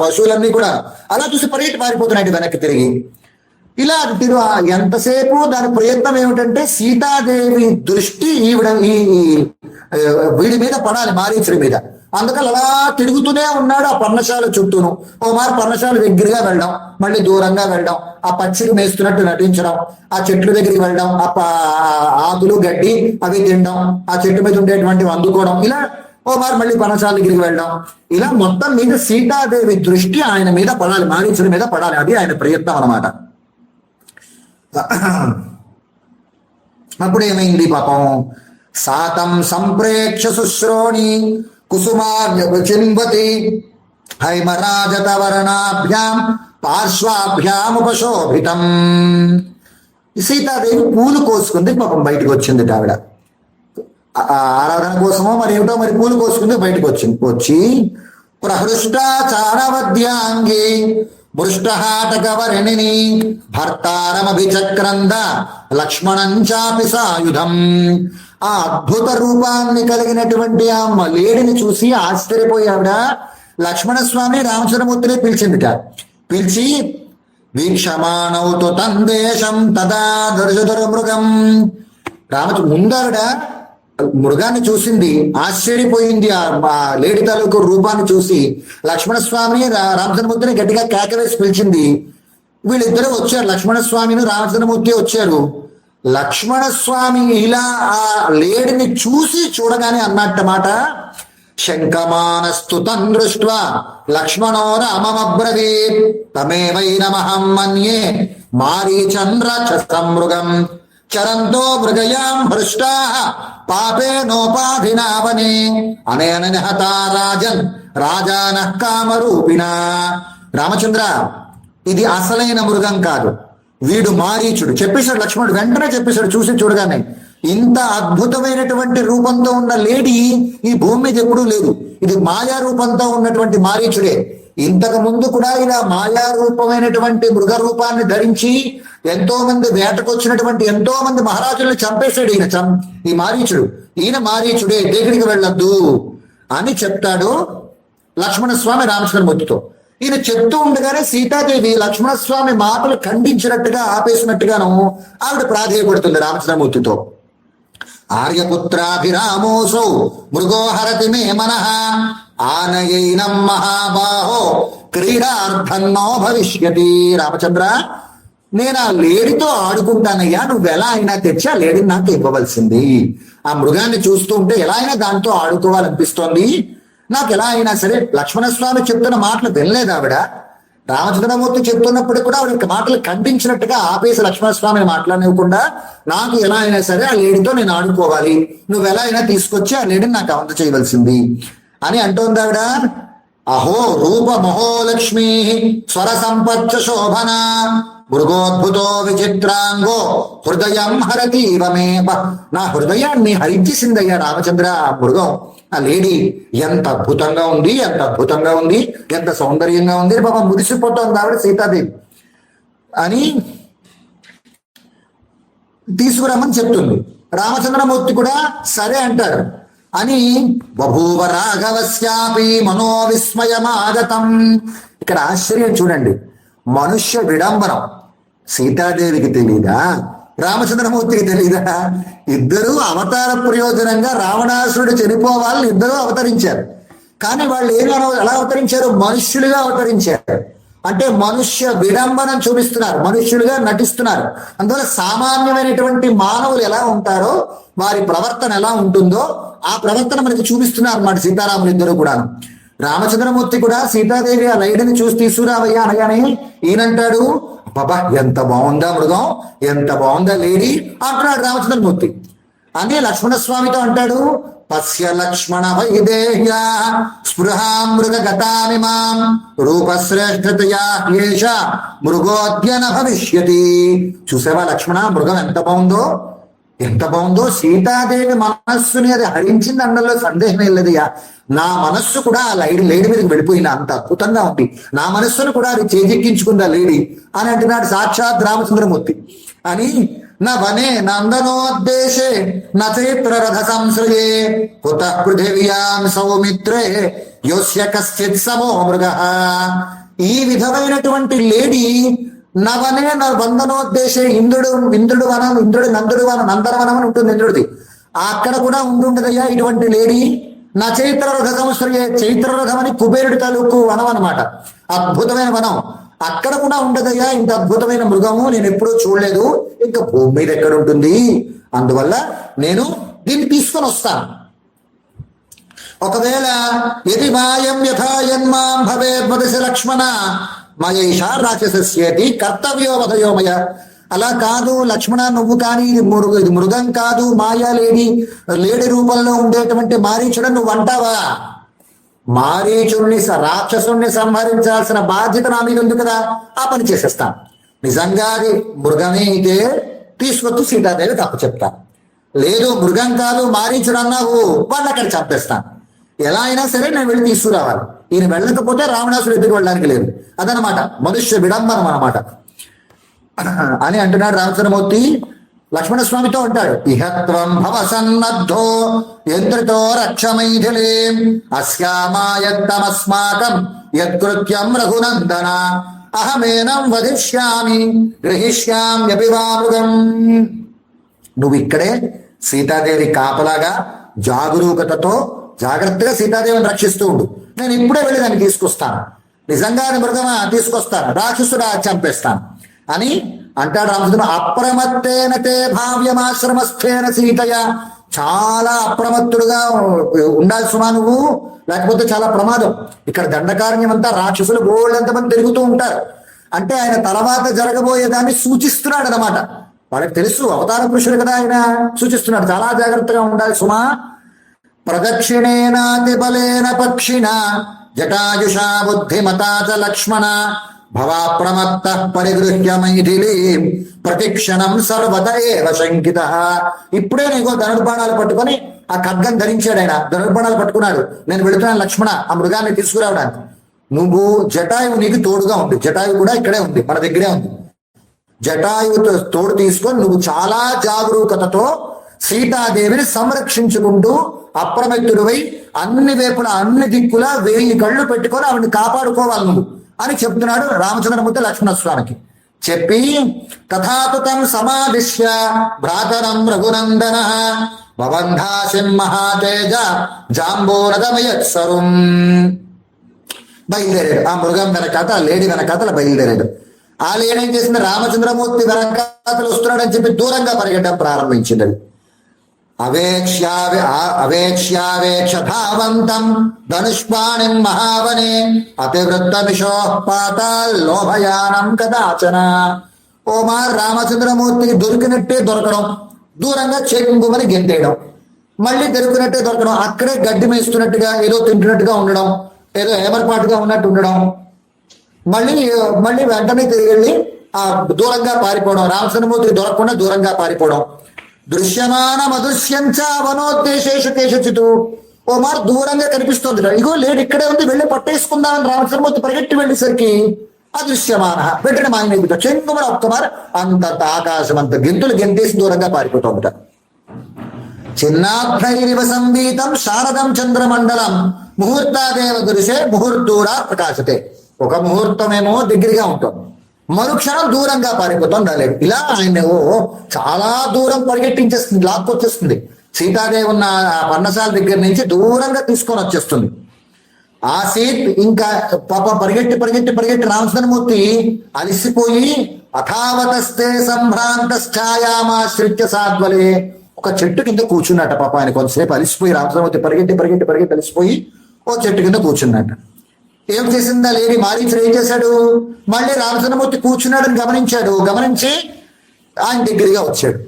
పశువులన్నీ కూడా అలా చూసి పారిపోతున్నాయి వెనక్కి తిరిగి. ఇలా ఎంతసేపు దాని ప్రయత్నం ఏమిటంటే సీతాదేవి దృష్టి వీడి మీద పడాలి, మారీచుడి మీద. అందుకని అలా తిరుగుతూనే ఉన్నాడు ఆ పర్ణశాల చుట్టూను. ఓ మారు పర్ణశాల దగ్గరగా వెళ్ళడం, మళ్ళీ దూరంగా వెళ్ళడం, ఆ పచ్చికి మేస్తున్నట్టు నటించడం, ఆ చెట్ల దగ్గరికి వెళ్ళడం, ఆ ఆకులు గడ్డి అవి తినడం, ఆ చెట్టు మీద ఉండేటువంటివి అందుకోవడం, ఇలా ఓ మారు మళ్ళీ పర్ణశాల దగ్గరికి వెళ్ళడం. ఇలా మొత్తం మీద సీతాదేవి దృష్టి ఆయన మీద పడాలి, మారీచుడి మీద పడాలి. అది ఆయన ప్రయత్నం అన్నమాట. అప్పుడు ఏమైంది పాపం? సాతం సంప్రేక్ష శుశ్రోణి కుసుమార్యచిన్వతి హైమరాజతవర్ణాభ్యాం పార్శ్వాభ్యాముపశోభితం. సీతాదేవి పూలు కోసుకుంది పాపం, బయటకు వచ్చింది ఆవిడ. ఆరాధన కోసమో మరి ఏమిటో మరి పూలు కోసుకుంది, బయటకు వచ్చి ప్రహృష్ట చారవద్యాంగి మృష్టహాటకవర్ణిని భర్తారమభిచక్రంద లక్ష్మణం చాపి సాయుధం. ఆ అద్భుత రూపాన్ని కలిగినటువంటి ఆ లేడిని చూసి ఆశ్చర్యపోయావిడ లక్ష్మణస్వామి రామచంద్రమూర్తిని పిలిచి వీక్షమాణౌతు తందేశం తదా దర్శధర మృగం. ముందరడ మృగాన్ని చూసింది, ఆశ్చర్యపోయింది. ఆ లేడి తాలూకు రూపాన్ని చూసి లక్ష్మణస్వామిని రామచంద్రమూర్తిని గట్టిగా కేకవేసి పిలిచింది. వీళ్ళిద్దరూ వచ్చారు, లక్ష్మణస్వామిని రామచంద్రమూర్తి వచ్చారు. లక్ష్మణస్వామి ఇలా ఆ లేడిని చూడగానే అన్నట్టమాట, శంకమానస్తు తం దృష్ట్వా లక్ష్మణో రామమబ్రవీత్ తమేవైనమహం మన్యే మారీచంద్రాక్షసం మృగం చరంతో మృగయాం భృష్టా పాపేనోపాధినావనే అనేన నిహతా రాజన్ రాజానః కామరూపిణా. రామచంద్ర, ఇది అసలైన మృగం కాదు, వీడు మారీచుడు చెప్పేశాడు లక్ష్మణుడు. వెంటనే చెప్పేశాడు చూడగానే. ఇంత అద్భుతమైనటువంటి రూపంతో ఉన్న లేడి ఈ భూమి మీద ఎప్పుడూ లేదు. ఇది మాయా రూపంతో ఉన్నటువంటి మారీచుడే. ఇంతకు ముందు కూడా ఇలా మాయా రూపమైనటువంటి మృగ రూపాన్ని ధరించి ఎంతో మంది వేటకొచ్చినటువంటి ఎంతో మంది మహారాజుల్ని చంపేశాడు ఈ మారీచుడు. ఈయన మారీచుడే, దగ్గరికి వెళ్ళొద్దు అని చెప్తాడు లక్ష్మణస్వామి రామచంద్రమూర్తితో. ఈయన చెప్తూ ఉండగానే సీతాదేవి లక్ష్మణస్వామి మాటలు ఖండించినట్టుగా ఆపేసినట్టుగాను ఆవిడ ప్రాధేయపడుతుంది రామచంద్రమూర్తితో. ఆర్యపుత్రాభిరామోసౌ మృగో హరతి మే మనః ఆనయైనం మహాబాహో క్రీడార్థన్నో భవిష్యతి. రామచంద్ర, నేను ఆ లేడితో ఆడుకుంటానయ్యా, నువ్వు ఎలా అయినా తెచ్చి ఆ లేడిని నాకు ఇవ్వవలసింది. ఆ మృగాన్ని చూస్తూ ఉంటే ఎలా అయినా దాంతో ఆడుకోవాలనిపిస్తోంది నాకు. ఎలా అయినా సరే లక్ష్మణస్వామి చెప్తున్న మాటలు వినలేదు ఆవిడ. రామచంద్రమూర్తి చెప్తున్నప్పుడు కూడా ఆవిడ మాటలు ఖండించినట్టుగా ఆపేసి లక్ష్మణస్వామిని మాట్లాడనివ్వకుండా, నాకు ఎలా అయినా సరే ఆ లేడితో నేను ఆడుకోవాలి, నువ్వు ఎలా అయినా తీసుకొచ్చి ఆ లేడిని నాకు అంత చేయవలసింది అని అంటోంది ఆవిడ. అహో రూప మహోలక్ష్మీ స్వర సంపచ్చ శోభన మృగోద్భుతో విచిత్రాంగో హృదయం హరతీవ మే. నా హృదయాన్ని హరించేసిందయ్యా రామచంద్ర ఆ మృగం, ఆ లేడీ. ఎంత అద్భుతంగా ఉంది, ఎంత అద్భుతంగా ఉంది, ఎంత సౌందర్యంగా ఉంది, పాపం మురిసిపోతుంది ఆవిడ సీతాదేవి అని తీసుకురమ్మని చెప్తుంది. రామచంద్రమూర్తి కూడా సరే అంటారు. అని బభూవ రాఘవస్యాపి మనోవిస్మయమాగతం. ఇక్కడ ఆశ్చర్యం చూడండి, మనుష్య విడంబనం సీతాదేవికి తెలీదా, రామచంద్రమూర్తికి తెలీదా? ఇద్దరూ అవతార ప్రయోజనంగా రావణాసురుడు చనిపోవాలని ఇద్దరూ అవతరించారు. కానీ వాళ్ళు ఎలా అవతరించారు? మనుష్యులుగా అవతరించారు. అంటే మనుష్య విడంబనం చూపిస్తున్నారు, మనుష్యులుగా నటిస్తున్నారు. అందువల్ల సామాన్యమైనటువంటి మానవులు ఎలా ఉంటారో, వారి ప్రవర్తన ఎలా ఉంటుందో ఆ ప్రవర్తన మనకి చూపిస్తున్నారు అన్నమాట సీతారాములు ఇద్దరు కూడా. రామచంద్రమూర్తి కూడా సీతాదేవి ఆ లైడిని చూసి తీసుకురావయ్యా అనగానే ఈయనంటాడు, బాబా ఎంత బాగుందా మృగం, ఎంత బాగుందా లేడీ అంటున్నాడు రామచంద్రమూర్తి. అని లక్ష్మణస్వామితో అంటాడు, పశ్య లక్ష్మణ వైదేహ్య స్పృహా మృగ గతామిమాం రూపశ్రేష్ఠతయా ఏష మృగోద్యన భవిష్యతి. చూసావా లక్ష్మణ, మృగం ఎంత బాగుందో, ఎంత బాగుందో. సీతాదేవి మనస్సుని అది హరించింది అందులో సందేహం లేదయ్యా. నా మనస్సు కూడా ఆ లేడీ మీదకి వెళ్ళిపోయిన అంత అద్భుతంగా ఉంది, నా మనస్సును కూడా అది చేజెక్కించుకుంది ఆ లేడీ అని అంటున్నాడు సాక్షాత్ రామచంద్రమూర్తి. అని నా వనే నందనోద్దేశే నచైత్ర రథ సంశ్రయే కుత పృథివ్యాం సౌమిత్రే యోస్య కశ్చిత్ సమో మృగ. ఈ విధమైనటువంటి లేడీ నవనే వందనోద్దేశే ఇంద్రుడు వనం, నందుడు వనం, నందనవనం అని ఉంటుంది ఇంద్రుడిది, అక్కడ కూడా ఉండుండదయ్యా ఇటువంటి లేడీ. నా చైత్ర రథ సంశ్రయే, చైత్ర రథం అని కుబేరుడి తాలూకు వనం అనమాట, అద్భుతమైన వనం. అక్కడ కూడా ఉండదయ్యా ఇంత అద్భుతమైన మృగము, నేను ఎప్పుడూ చూడలేదు, ఇంకా భూమి మీద ఎక్కడ ఉంటుంది. అందువల్ల నేను దీన్ని తీసుకొని వస్తాను. ఒకవేళ యది మాయం యథాయన్మాం భవేద్వదశ లక్ష్మణ మయైషా రాక్షసేతి కర్తవ్యో వదయోమయ. అలా కాదు లక్ష్మణ, నువ్వు కానీ ఇది మృగం కాదు, మాయా లేడి రూపంలో ఉండేటువంటి మారీచుడు నువ్వు అంటావా? మారీచుడిని రాక్షసుణ్ణి సంహరించాల్సిన బాధ్యత నా మీద ఉంది కదా, ఆ పని చేసేస్తాను. నిజంగా అది మృగమే అయితే తీసుకొచ్చి సీతాదేవి తప్పు చెప్తాను. లేదు మృగం కాదు మారీచుడు అన్నావు, వాళ్ళు అక్కడ చంపేస్తాను. ఎలా అయినా సరే నేను వెళ్ళి తీసుకురావాలి. ఈయన వెళ్ళకపోతే రావణాసుడు ఎదురు వెళ్ళడానికి లేదు. అదనమాట మనుష్య విడంబనం అన్నమాట అని అంటున్నాడు రామచంద్రమూర్తి. లక్ష్మణస్వామితో అంటాడు, ఇహత్వం భవ సన్నద్ధో యంత్రితో రక్షమైథిలే అస్యామాయత్తమస్మాకం యత్కృత్యం రఘునందన అహమేనం వధిష్యామి గ్రహిష్యామ్యపి వా మృగం. నువ్వు ఇక్కడే సీతాదేవి కాపలాగా జాగరూకతతో జాగ్రత్తగా సీతాదేవిని రక్షిస్తూ ఉండు, నేను ఇప్పుడే వెళ్ళి దాన్ని తీసుకొస్తాను. నిజంగానే మృగమా తీసుకొస్తాను, రాక్షసుడా చంపేస్తాను అని అంటాడు రామచంద్ర. అప్రమత్తేన తే భావ్యమాశ్రమస్థేన సీతయ. చాలా అప్రమత్తుడుగా ఉండాలి సుమా నువ్వు, లేకపోతే చాలా ప్రమాదం. ఇక్కడ దండకారణ్యం అంతా రాక్షసులు గోళ్ళంతమంది తిరుగుతూ ఉంటారు. అంటే ఆయన తర్వాత జరగబోయేదాన్ని సూచిస్తున్నాడు అనమాట. వాళ్ళకి తెలుసు అవతార పురుషుడు కదా ఆయన, సూచిస్తున్నాడు చాలా జాగ్రత్తగా ఉండాలి సుమా. ప్రదక్షిణేనాతి బలేన పక్షిణ జటాయుషా బుద్ధిమతా చ లక్ష్మణ భవాప్రమత్త పరిగృహ్య మైథిలి ప్రతిక్షణం సర్వత ఏవ శంకిత. ఇప్పుడే నీకో ధనుర్బాణాలు పట్టుకొని ఆ ఖడ్గం ధరించాడు ఆయన, ధనుర్బాణాలు పట్టుకున్నాడు. నేను వెళుతున్నాను లక్ష్మణ ఆ మృగాన్ని తీసుకురావడానికి. నువ్వు జటాయువు నీకు తోడుగా ఉంది, జటాయువు కూడా ఇక్కడే ఉంది, మన దగ్గరే ఉంది. జటాయువుతో తోడు తీసుకొని నువ్వు చాలా జాగరూకతతో సీతాదేవిని సంరక్షించుకుంటూ అప్రమత్తుడివై అన్ని వైపులా అన్ని దిక్కులా 1000 కళ్ళు పెట్టుకొని ఆవిడని కాపాడుకోవాలి నువ్వు. అని చెప్తున్నాడు రామచంద్రమూర్తి లక్ష్మణస్వామికి. చెప్పి తథాతుతం సమాదిశ్య భ్రాతరం రఘునందన భవంధాసిన్ మహాతేజ జాంబోరథమయత్సరుం. బయలుదేరాడు. ఆ మృగం వెనకాత ఆ లేడీ వెనకాతల బయలుదేరాడు. ఆ లేడీ ఏం చేసింది, రామచంద్రమూర్తి వెనకాతలు వస్తున్నాడని చెప్పి దూరంగా పరిగెట్టడం ప్రారంభించింది. అది అవేక్ష్యావేక్ష ధావంతం ధనుష్పాణిం మహావనే అతివృత్తమిషో పాతాల్లోభయానం కదాచన. ఓ మారు రామచంద్రమూర్తికి దొరికినట్టే దొరకడం, దూరంగా చెంగుమని గెంతేయడం, మళ్ళీ దొరికినట్టే దొరకడం, అక్కడే గడ్డి మేస్తున్నట్టుగా ఏదో తింటున్నట్టుగా ఉండడం, ఏదో ఏమర్పాటుగా ఉన్నట్టు ఉండడం, మళ్ళీ మళ్ళీ వెంటనే తిరిగి వెళ్ళి ఆ దూరంగా పారిపోవడం, రామచంద్రమూర్తికి దొరకకుండా దూరంగా పారిపోవడం. దృశ్యమాన మధుష్యంచ వనోద్దేశేషు కేశచితు. ఓ మారు దూరంగా కనిపిస్తుంది, ఇగో లేడు ఇక్కడే ఉంది, వెళ్ళి పట్టేసుకుందామని రామచంద్రమూర్తి పరిగెట్టి వెళ్ళేసరికి అదృశ్యమాన వెంటనే మాయమైపోతా చెంగుమని ఒక్కమారు అంతంత ఆకాశం అంత గెంతులు గెంతేసి దూరంగా పారిపోతుందట. చిన్నాభ్రైరివ సంగీతం శారదం చంద్రమండలం ముహూర్తాదేవ దృశే ముహూర్తూరా ప్రకాశతే. ఒక ముహూర్తమేమో దగ్గరగా ఉంటుంది, మరుక్షణం దూరంగా పారిపోతుంది లేడు. ఇలా ఆయన చాలా దూరం పరిగెట్టించేస్తుంది, లాక్కొచ్చేస్తుంది. సీతాదేవి ఉన్న పర్ణశాల దగ్గర నుంచి దూరంగా తీసుకొని వచ్చేస్తుంది. ఆ సీట్ ఇంకా పాప పరిగెట్టి పరిగెట్టి పరిగెట్టి రామచంద్రమూర్తి అలిసిపోయి అథావతస్తే సంభ్రాంతశ్చాయామాశ్రిత్య సాధ్వలే ఒక చెట్టు కింద కూర్చున్నట్ట. పాప ఆయన కొంతసేపు అలిసిపోయి రామచంద్రమూర్తి పరిగెట్టి పరిగెట్టి పరిగెట్టి అలిసిపోయి ఓ చెట్టు కింద కూర్చున్నట్ట. ఏం చేసిందా లేడి మారీచుడు ఏం చేశాడు, మళ్ళీ రామచంద్రమూర్తి కూర్చున్నాడని గమనించాడు. గమనించి ఆయన దగ్గరగా వచ్చాడు.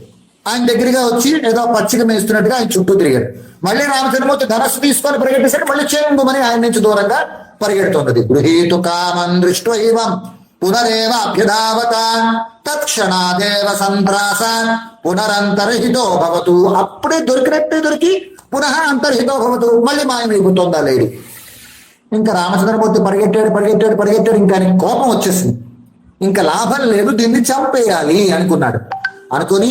ఆయన దగ్గరగా వచ్చి ఏదో పచ్చిక మేస్తున్నట్టుగా ఆయన చుట్టూ తిరిగాడు. మళ్ళీ రామచంద్రమూర్తి ధనస్సు తీసుకొని పరిగెట్టేసరికి మళ్ళీ చేంగుమని ఆయన నుంచి దూరంగా పరిగెడుతున్నది. గృహీతు కామం దృష్ట్వైవం పునరేవ అభ్యుధావత తత్క్షణాదేవ సంత్రాస పునరంతర్హితో భవతు. అప్పుడే దొరికినట్టే దొరికి పునః అంతర్హితో భవతు, మళ్ళీ మాయమైపోతుందా లేడి. ఇంకా రామచంద్రమూర్తి పరిగెట్టాడు పరిగెట్టాడు పరిగెట్టాడు, ఇంకా ఆయనకి కోపం వచ్చేసింది. ఇంకా లాభం లేదు, దీన్ని చంపేయాలి అనుకున్నాడు. అనుకుని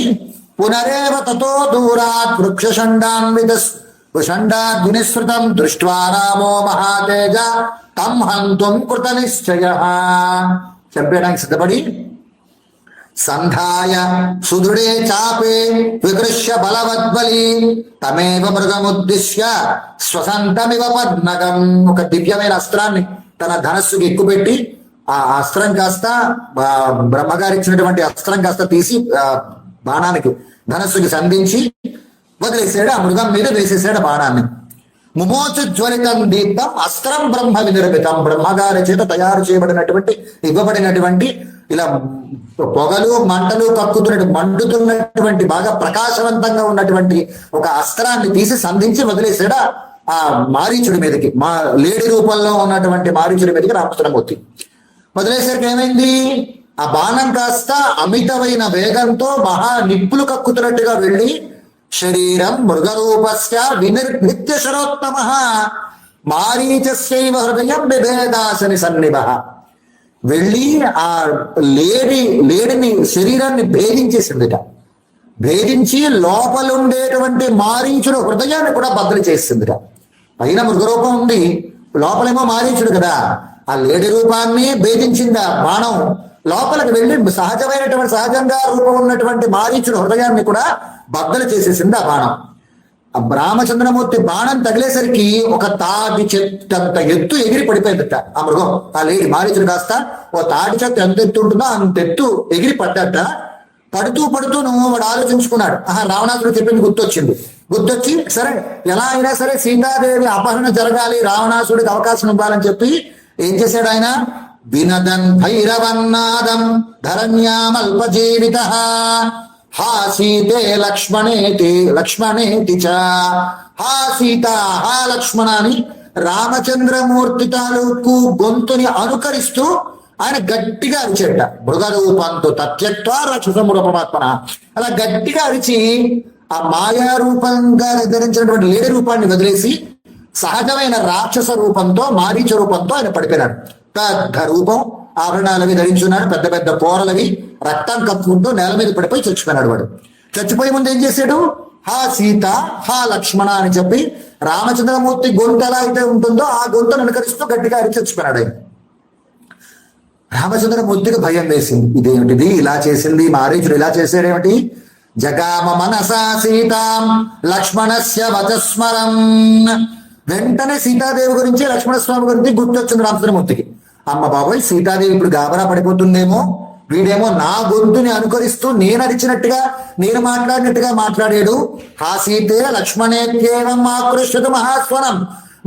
పునరేవ తతో దూరాత్ వృక్షషండాగ్నిస్మృతం దృష్ట్వా రామో మహాతేజ తం హంతుం కృత నిశ్చయ. చంపేయడానికి సిద్ధపడి సంధాయ సుదృఢే చాపే వికృష్య బలవద్బలి తమేవ మృగముద్దిశ్య స్వసంతమివ పద్నగం. ఒక దివ్యమైన అస్త్రాన్ని తన ధనస్సుకి ఎక్కుపెట్టి ఆ అస్త్రం కాస్త బ్రహ్మగారు ఇచ్చినటువంటి అస్త్రం కాస్త తీసి బాణానికి ధనస్సుకి సంధించి వదిలేసాడు. ఆ మృగం మీద వేసేసాడు బాణాన్ని. ముమోచు జ్వలితం దీప్తం అస్త్రం బ్రహ్మ వినిర్మితం. బ్రహ్మగారి చేత తయారు చేయబడినటువంటి ఇవ్వబడినటువంటి ఇలా పొగలు మంటలు మండుతున్నటువంటి బాగా ప్రకాశవంతంగా ఉన్నటువంటి ఒక అస్త్రాన్ని తీసి సంధించి వదిలేసాడు ఆ మారీచుడి మీదకి, మా లేడి రూపంలో ఉన్నటువంటి మారీచుడి మీదకి రామచంద్రమూర్తి. వదిలేసరికి ఏమైంది, ఆ బాణం కాస్త అమితమైన వేగంతో మహా నిప్పులు కక్కుతున్నట్టుగా వెళ్ళి శరీరం మృగరూపస్య వినిర్భిత్య శరోత్తమ మారీచస్యైవ హృదయం బిభేదాసని సన్నిభ. వెళ్ళి ఆ లేడిని శరీరాన్ని భేదించేసిందిట. భేదించి లోపలుండేటువంటి మారీచుడు హృదయాన్ని కూడా బద్దలు చేసిందిట. పైన మృగరూపం ఉంది, లోపలేమో మారీచుడు కదా. ఆ లేడి రూపాన్ని భేదించింది ఆ బాణం. లోపలికి వెళ్ళి సహజంగా రూపం ఉన్నటువంటి మారీచుడు హృదయాన్ని కూడా బద్దలు చేసేసింది ఆ బాణం. ఆ రామచంద్రమూర్తి బాణం తగిలేసరికి ఒక తాటి చెట్టంత ఎత్తు ఎగిరి పడిపోయిందట ఆ మృగం. ఆ లేడి మారీచుడు కాస్త ఓ తాటి చెట్టు ఎంత ఎత్తు ఉంటుందో అంత ఎత్తు ఎగిరి పడ్డట. పడుతూ వాడు ఆలోచించుకున్నాడు. రావణాసుడు చెప్పింది గుర్తొచ్చి సరే ఎలా అయినా సరే సీతాదేవి అపహరణ జరగాలి, రావణాసుడికి అవకాశం ఇవ్వాలని చెప్పి ఏం చేశాడు ఆయన, వినదన్ భైరవన్నాదం ధరణ్యామల్పజీవిత హా సీతే లక్ష్మణేతి చ. హా సీత హా లక్ష్మణ అని రామచంద్రమూర్తి తాలూకు గొంతుని అనుకరిస్తూ ఆయన గట్టిగా అరిచేట. మృగరూపంతో తత్యక్వా రాక్షసము రూపమాత్మన. అలా గట్టిగా అరిచి ఆ మాయా రూపంగా ధరించినటువంటి లేడి రూపాన్ని వదిలేసి సహజమైన రాక్షస రూపంతో మారీచ రూపంతో ఆయన పడిపోయినాడు. పెద్ద రూపం, ఆభరణాలవి ధరించున్నాడు, పెద్ద పెద్ద పోరలవి, రక్తం కప్పుకుంటూ నేల మీద పడిపోయి చచ్చిపోయినాడు. వాడు చచ్చిపోయే ముందు ఏం చేశాడు, హా సీత హా లక్ష్మణ అని చెప్పి రామచంద్రమూర్తి గొంతు ఎలా అయితే ఉంటుందో ఆ గొంతును అనుకరిస్తూ గట్టిగా అరిచి చచ్చిపోయినాడు ఆయన. రామచంద్రమూర్తికి భయం వేసింది. ఇదేమిటిది, ఇలా చేసింది మారీచుడు, ఇలా చేశాడేమిటి? జగామ మనసా సీతాం లక్ష్మణస్య వచస్మరం. వెంటనే సీతాదేవి గురించి, లక్ష్మణస్వామి గురించి గుర్తొచ్చింది రామచంద్రమూర్తికి. అమ్మ బాబోయ్, సీతాదేవి ఇప్పుడు గాబరా పడిపోతుందేమో, వీడేమో నా గొంతుని అనుకరిస్తూ నేను అరిచినట్టుగా, నేను మాట్లాడినట్టుగా మాట్లాడాడు. ఆ సీతే లక్ష్మణేత్యేవం ఆకృష్యతు మహాస్వరం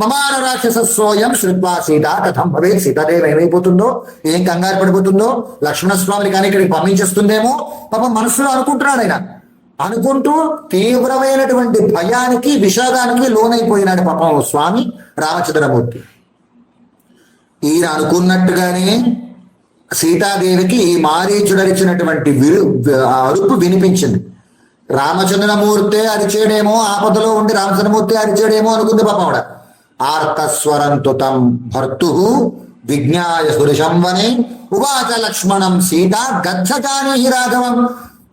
మమాన రాక్షస సోయం శ్రుత్వా సీత కథం భవే. సీతాదేవి ఏమైపోతుందో, ఏం కంగారు పడిపోతుందో, లక్ష్మణస్వామిని కానీ ఇక్కడికి పంపించేస్తుందేమో పాపం మనసులో అనుకుంటున్నాడు. ఆయన అనుకుంటూ తీవ్రమైనటువంటి భయానికి, విషాదానికి లోనైపోయినాడు పాపం స్వామి రామచంద్రమూర్తి. ఈయన అనుకున్నట్టుగానే సీతాదేవికి ఈ మారీచుడరిచినటువంటి అరుపు వినిపించింది. రామచంద్రమూర్తి అరిచేడేమో, ఆపదలో ఉండి రామచంద్రమూర్తి అరిచేడేమో అనుకుంది పాపం ఆవిడ. ఆర్తస్వరంతు తం భర్తు విజ్ఞాయ సురిశంవనే ఉవాచ లక్ష్మణం సీత గచ్చజానీహి రాఘవం.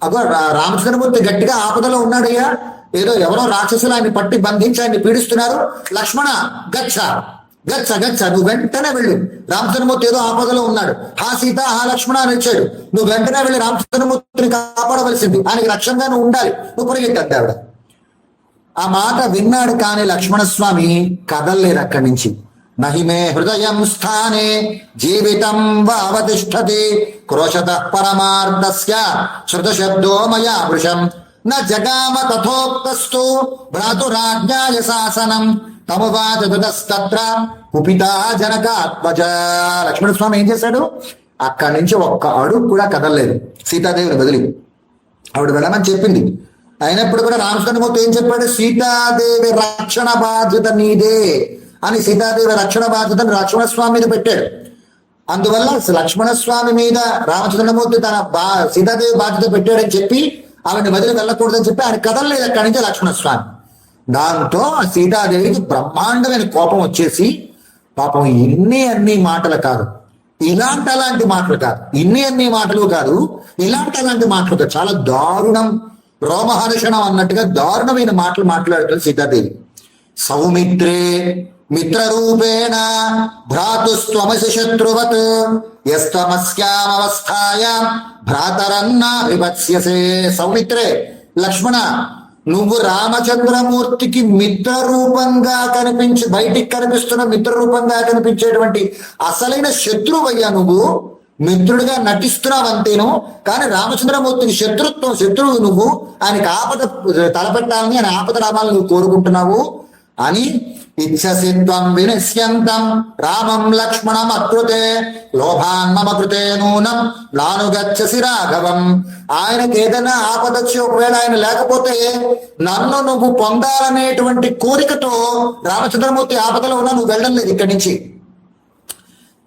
అగో రామచంద్రమూర్తి గట్టిగా ఆపదలో ఉన్నాడయ్యా, ఏదో ఎవరో రాక్షసులు ఆయన పట్టి బంధించి ఆయన్ని పీడిస్తున్నారు. లక్ష్మణ గచ్చ గచ్చ గచ్చ, నువ్వు వెంటనే వెళ్ళు, రామచంద్రమూర్తి ఏదో ఆపదలో ఉన్నాడు. హా సీత హా లక్ష్మణ అని వచ్చాడు, నువ్వు వెంటనే వెళ్ళి రామచంద్రమూర్తిని కాపాడవలసింది, ఆయనకి రక్షణగా నువ్వు ఉండాలి, నువ్వు పరిగెత్తండి ఆవిడ. ఆ మాట విన్నాడు, కానీ లక్ష్మణస్వామి కదల్లేరు అక్కడి నుంచి. నహిమే హృదయం స్థానే జీవితం వావతిష్ఠతి క్రోశత పరమార్థస్య శృతశబ్దో మయా వృషం న జగామ తథోక్తస్తు భ్రాతురాజ్ఞాయ శాసనం తమువాచతస్తత్ర కుపితా జనకాత్మజ. లక్ష్మణస్వామి ఏం చేశాడు? అక్కడి నుంచి ఒక్క అడుగు కూడా కదలలేదు సీతాదేవిని వదిలి. ఆవిడ వెళ్ళమని చెప్పింది, అయినప్పుడు కూడా రామచంద్రమూర్తి ఏం చెప్పాడు? సీతాదేవి రక్షణ బాధ్యత నీదే అని సీతాదేవి రక్షణ బాధ్యతను లక్ష్మణస్వామి మీద పెట్టాడు. అందువల్ల లక్ష్మణస్వామి మీద రామచంద్రమూర్తి తన సీతాదేవి బాధ్యత పెట్టాడని చెప్పి ఆవిడని వదిలి వెళ్ళకూడదని చెప్పి ఆయన కదలలేదు అక్కడి నుంచి లక్ష్మణస్వామి. దాంతో సీతాదేవికి బ్రహ్మాండమైన కోపం వచ్చేసి, పాపం అన్ని మాటలు కాదు, అలాంటి మాటలు కాదు, అన్ని మాటలు కాదు, అలాంటి మాటలు కాదు, చాలా దారుణం, రోమహర్షణం అన్నట్టుగా దారుణమైన మాటలు మాట్లాడుతుంది సీతాదేవి. సౌమిత్రే మిత్రరూపేణ భ్రాతుస్త్వమసి శత్రువత్ యస్త్వమస్యామవస్థాయ భ్రాతరన్నా విభత్స్యసే. సౌమిత్రే, లక్ష్మణ, నువ్వు రామచంద్రమూర్తికి మిత్ర రూపంగా బయటికి కనిపిస్తున్న మిత్ర రూపంగా కనిపించేటువంటి అసలైన శత్రువయ్యా. నువ్వు మిత్రుడిగా నటిస్తున్నావు అంతేను, కానీ రామచంద్రమూర్తికి శత్రువు నువ్వు. ఆయనకి ఆపద తలపెట్టాలని, ఆయన ఆపద రామాలను నువ్వు కోరుకుంటున్నావు అని. ఇచ్చసి త్వం వినశ్యంతం రామం లక్ష్మణం అకృతే లోభాన్ మమ కృతే నూనం నానుగచ్చసి రాఘవం. ఆయనకి ఏదైనా ఆపద వచ్చి ఒకవేళ ఆయన లేకపోతే నన్ను నువ్వు పొందాలనేటువంటి కోరికతో రామచంద్రమూర్తి ఆపదలో ఉన్నా నువ్వు వెళ్ళడం లేదు ఇక్కడి నుంచి.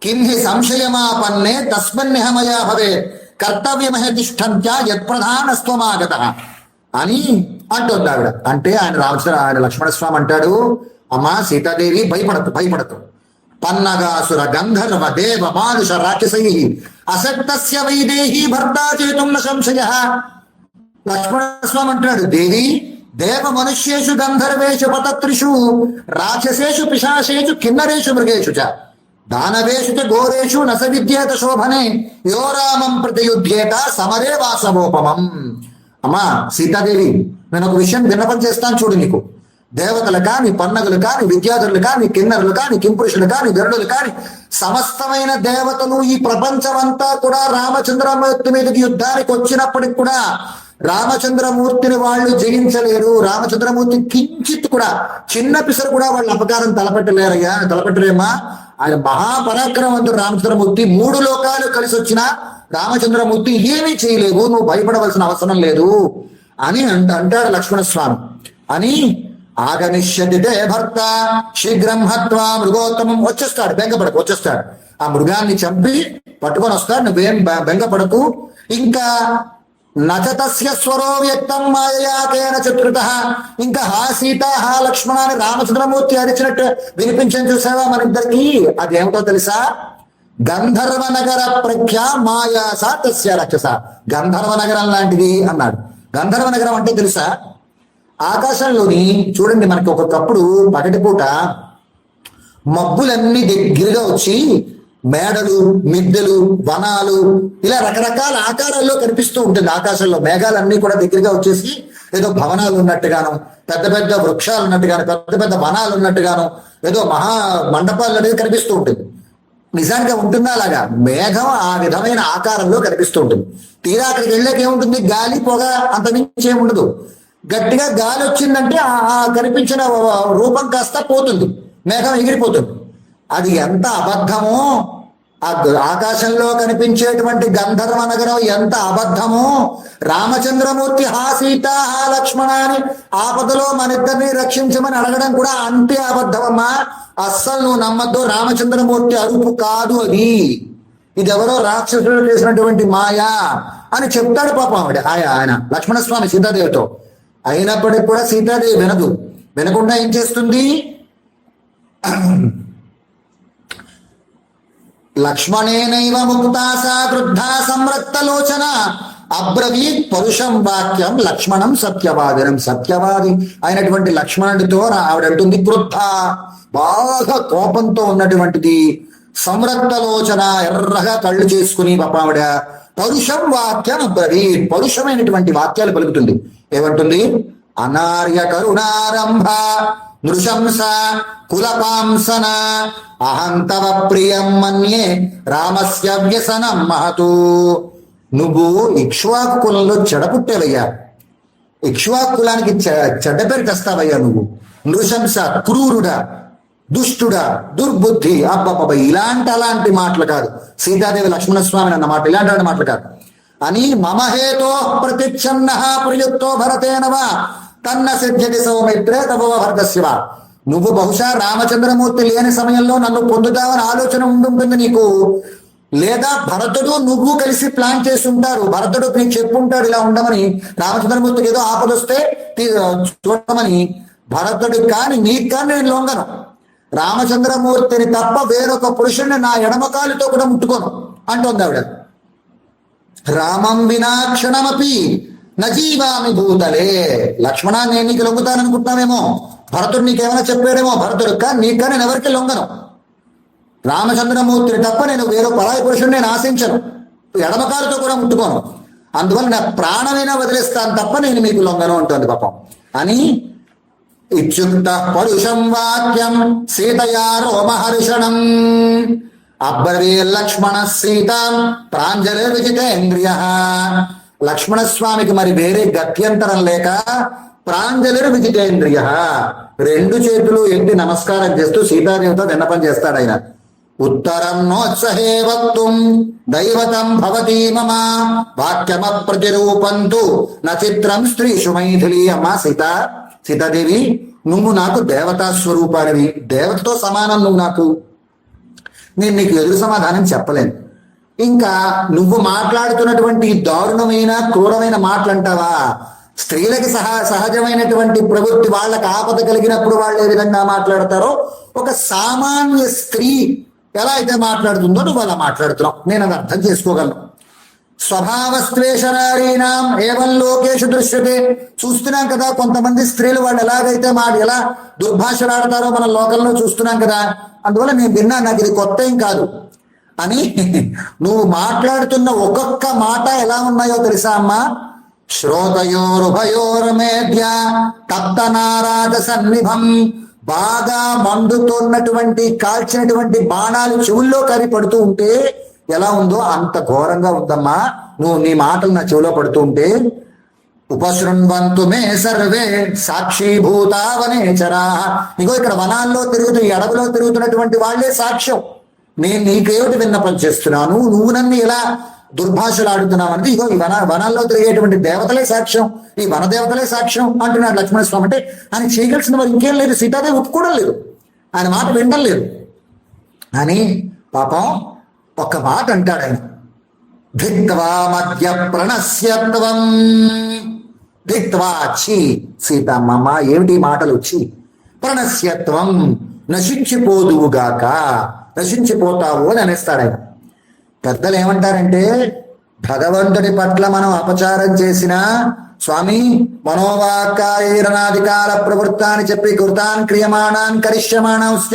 కిం హి సంశయమాపన్నే తస్మన్నిహమయా భవే కర్తవ్యమహతిష్టంత్యా యత్ప్రధానస్త్వమాగత అని అంటుంది ఆవిడ. అంటే ఆయన లక్ష్మణస్వామి అంటాడు, అమ్మా సీతాదేవి భయపడదు. పన్నగాసుర గంధర్వ దేవ మానుష రాక్షసై అసక్తస్య వైదేహి భర్తా చేతుం న సంశయ. లక్ష్మణస్వామి అంటాడు, దేవి దేవ మనుష్యేషు గంధర్వేషు పతత్రిషు రాక్షసేషు పిశాచేషు కిన్నరేషు మృగేషు చ దానవేషు చ ఘోరేషు నస విద్యేత శోభనే యో రామం ప్రతియుధ్యేత సమరే వాసవోపమం. అమ్మా సీతాదేవి, నేను ఒక విషయం విన్నపం చేస్తాను చూడు. నీకు దేవతలు కాని, పన్నగులు కాని, విద్యాధరులు కాని, కిన్నరులు కాని, కింపురుషులు కాని, గరుడులు కాని, సమస్తమైన దేవతలు ఈ ప్రపంచమంతా కూడా రామచంద్రమూర్తి మీదకి యుద్ధానికి వచ్చినప్పటికి కూడా రామచంద్రమూర్తిని వాళ్ళు జయించలేరు. రామచంద్రమూర్తి కించిత్ కూడా, చిన్న పిసరు కూడా వాళ్ళ అపకారం తలపెట్టలేమా. ఆయన మహాపరాక్రమవంతుడు రామచంద్రమూర్తి. 3 లోకాలు కలిసి వచ్చిన రామచంద్రమూర్తి ఏమీ చేయలేవు, నువ్వు భయపడవలసిన అవసరం లేదు అని అంటాడు లక్ష్మణస్వామి. అని ఆగమిష్యతి తే భర్త శీఘ్రం హత్వా మృగోత్తమం. వచ్చేస్తాడు. ఆ మృగాన్ని చంపి పట్టుకొని వస్తాడు. నువ్వేం బెంగపడకు. ఇంకా నచతస్య స్వరో వ్యక్తం మాయయా కేన చతుృత. ఇంకా హా సీత హా లక్ష్మణ అని రామచంద్రమూర్తి అరిచినట్టు వినిపించని చూసావా మన ఇద్దరికి? అదేమిటో తెలుసా? గంధర్వ నగర ప్రఖ్యా మాయాస తస్య రక్షస. గంధర్వ నగరం లాంటిది అన్నాడు. గంధర్వ నగరం అంటే తెలుసా? ఆకాశంలోని చూడండి, మనకి ఒక్కొక్కప్పుడు పగటిపూట మబ్బులన్నీ దగ్గరగా వచ్చి మేడలు, మిద్దెలు, వనాలు, ఇలా రకరకాల ఆకారాల్లో కనిపిస్తూ ఉంటుంది ఆకాశంలో. మేఘాలన్నీ కూడా దగ్గరగా వచ్చేసి ఏదో భవనాలు ఉన్నట్టుగాను, పెద్ద పెద్ద వృక్షాలు ఉన్నట్టుగాను, పెద్ద పెద్ద వనాలు ఉన్నట్టుగాను, ఏదో మహా మండపాలు అనేది కనిపిస్తూ ఉంటుంది. నిజానికి ఉంటుందా అలాగా? మేఘం ఆ విధమైన ఆకారంలో కనిపిస్తూ ఉంటుంది. తీరా అక్కడికి వెళ్ళాక ఏముంటుంది? గాలి, పొగ, అంత మించి ఏముండదు. గట్టిగా గాలి వచ్చిందంటే ఆ కనిపించిన రూపం కాస్త పోతుంది, మేఘం ఎగిరిపోతుంది. అది ఎంత అబద్ధమో, ఆ ఆకాశంలో కనిపించేటువంటి గంధర్వ నగరం ఎంత అబద్ధమో, రామచంద్రమూర్తి హా సీత హా లక్ష్మణ అని ఆపదలో మనిద్దరిని రక్షించమని అడగడం కూడా అంతే అబద్ధమమ్మా. అస్సలు నువ్వు నమ్మద్దు. రామచంద్రమూర్తి అరుపు కాదు అది. ఇది ఎవరో రాక్షసుడు చేసినటువంటి మాయా అని చెప్తాడు పాపం ఆయన లక్ష్మణస్వామి సీతాదేవితో. అయినప్పటికీ కూడా సీతాదేవి వినదు. వినకుండా ఏం చేస్తుంది? లక్ష్మణేనైవ ముక్తా సా క్రుద్ధా సంరక్తలోచన అబ్రవీత్ పరుషం వాక్యం లక్ష్మణం సత్యవాదినం. సత్యవాది అయినటువంటి లక్ష్మణుడితో ఆవిడంటుంది, క్రుద్ధ, బాగా కోపంతో ఉన్నటువంటిది, సంరక్తలోచన, ఎర్రగా కళ్ళు చేసుకుని పాపావిడ పరుషం వాక్యం అబ్రవీత్, పరుషమైనటువంటి వాక్యాలు పలుకుతుంది. ఏమంటుంది? అనార్య కరుణారంభ నృశంస కులపాంసన అహంతవ ప్రియం మన్యే రామస్య వ్యసనం మహతు. నువ్వు ఇక్ష్వాకు కులంలో చెడపుట్టేవయ్యా. ఇక్ష్వాకు కులానికి చెడ్డ పేరు తెస్తావయ్యా నువ్వు. నృశంస, క్రూరుడా, దుష్టుడా, దుర్బుద్ధి, అబ్బబ్బ, అలాంటి మాటలు కాదు. సీతాదేవి లక్ష్మణస్వామిని అన్న మాట ఇలాంటి మాటలు కాదు అని. మమహేతో ప్రతిచ్ఛన్న ప్రయుక్తో భరతేనవ తన్న సిద్ధ్యతి సౌమిత్రే తవ భరతశివ. నువ్వు బహుశా రామచంద్రమూర్తి లేని సమయంలో నన్ను పొందుతావని ఆలోచన ఉండుంటుంది నీకు. లేదా భరతుడు నువ్వు కలిసి ప్లాన్ చేసి ఉంటారు. భరతుడు నీకు చెప్పుంటాడు ఇలా ఉండమని, రామచంద్రమూర్తికి ఏదో ఆపదొస్తే చూడమని. భరతుడు కానీ నీకు కానీ నేను లొంగను. రామచంద్రమూర్తిని తప్ప వేరొక పురుషుణ్ణి నా ఎడమకాలితో కూడా ముట్టుకోను అంటోంది ఆవిడ. రామం వినాక్షణమపి నజీవామి భూతలే. లక్ష్మణ, నేను నీకు లొంగుతాననుకుంటున్నావేమో, భరతుడు నీకేమైనా చెప్పాడేమో. భరతుడు కానీ నీకు కానీ నేను ఎవరికి లొంగను. రామచంద్రమూర్తిని తప్ప నేను వేరే పరాయి పురుషుడిని నేను ఆశించను, ఎడమకాలతో కూడా ముట్టుకోను. అందువల్ల నా ప్రాణమైనా వదిలేస్తాను తప్ప నేను మీకు లొంగను అంటుంది పాపం. అని ఇత్యుక్త పరుషం వాక్యం సీతయా రోమహర్షణం అబ్రవీ లక్ష్మణ సీత ప్రాంజలి విజితేంద్రియ. లక్ష్మణస్వామికి మరి వేరే గత్యంతరం లేక ప్రాంజలి విజితేంద్రియ, రెండు చేతులు ఎత్తి నమస్కారం చేస్తూ సీతాదేవితో విన్నపం చేస్తాడు ఆయన. ఉత్తరం నోత్సహే వక్తుం దైవతం భవతీ మమ వాక్యమ ప్రతిరూపంతు నచిత్రం స్త్రీషు మైథిలి. అమ్మా సీతాదేవి, నువ్వు నాకు దేవతా స్వరూపానివి, దేవతతో సమానం నువ్వు నాకు. నేను నీకు ఎదురు సమాధానం చెప్పలేను. ఇంకా నువ్వు మాట్లాడుతున్నటువంటి దారుణమైన క్రూరమైన మాటలు అంటావా? స్త్రీలకి సహజమైనటువంటి ప్రవృత్తి, వాళ్ళకి ఆపద కలిగినప్పుడు వాళ్ళు ఏ విధంగా మాట్లాడతారో, ఒక సామాన్య స్త్రీ ఎలా అయితే మాట్లాడుతుందో నువ్వు అలా మాట్లాడుతున్నావు. నేను అది అర్థం చేసుకోగలను. స్వభావస్త్వేషనారీణాం ఏవం లోకేషు దృశ్యతే. చూస్తున్నాం కదా కొంతమంది స్త్రీలు వాళ్ళు ఎలాగైతే ఎలా దుర్భాషలాడతారో మన లోకంలో చూస్తున్నాం కదా. అందువల్ల నేను విన్నా, నాకు ఇది కొత్త ఏం కాదు అని. నువ్వు మాట్లాడుతున్న ఒక్కొక్క మాట ఎలా ఉన్నాయో తెలుసా అమ్మా? శ్రోతయోరుభయోర్మేధ్య తప్తనారాజ సన్నిభం. బాగా మండుతున్నటువంటి కాల్చినటువంటి బాణాలు చెవుల్లో కరి పడుతూ ఉంటే ఎలా ఉందో అంత ఘోరంగా ఉందమ్మా. నువ్వు నీ మాటలు నా చెవిలో పడుతూ ఉంటే. ఉపశృణ్వంతు మే సర్వే సాక్షిభూతావనేచరా. ఇగో ఇక్కడ వనాల్లో ఈ అడవిలో తిరుగుతున్నటువంటి వాళ్లే సాక్ష్యం. నేను నీకేమిటి విన్నపం చేస్తున్నాను, నువ్వు నన్ను ఎలా దుర్భాషలాడుతున్నావు అనేది ఇగో ఈ వనాల్లో తిరిగేటువంటి దేవతలే సాక్ష్యం, ఈ వనదేవతలే సాక్ష్యం అంటున్నాడు లక్ష్మణస్వామి. అంటే ఆయన చేయగలిసిన మరి ఇంకేం లేదు. సీతాదేవి ఒప్పుకోవడం లేదు, ఆయన మాట వినడం లేదు అని పాపం ఒక్క మాట అంటాడు ఆయన. ధిక్వా మధ్య ప్రణశ్యత్వం. ధిక్వా ఛీ సీతమ్మ, ఏమిటి మాటలు వచ్చి? ప్రణశ్యత్వం, నశించిపోదువుగాక, నశించిపోతావు అని అనేస్తాడు ఆయన. పెద్దలు ఏమంటారంటే, భగవంతుడి పట్ల మనం అపచారం చేసినా స్వామి మనోవాక్కాయనాధికార ప్రవృత్తాన్ని చెప్పి కృతాన్ క్రియమాణాన్ కరిష్యమాణంశ్చ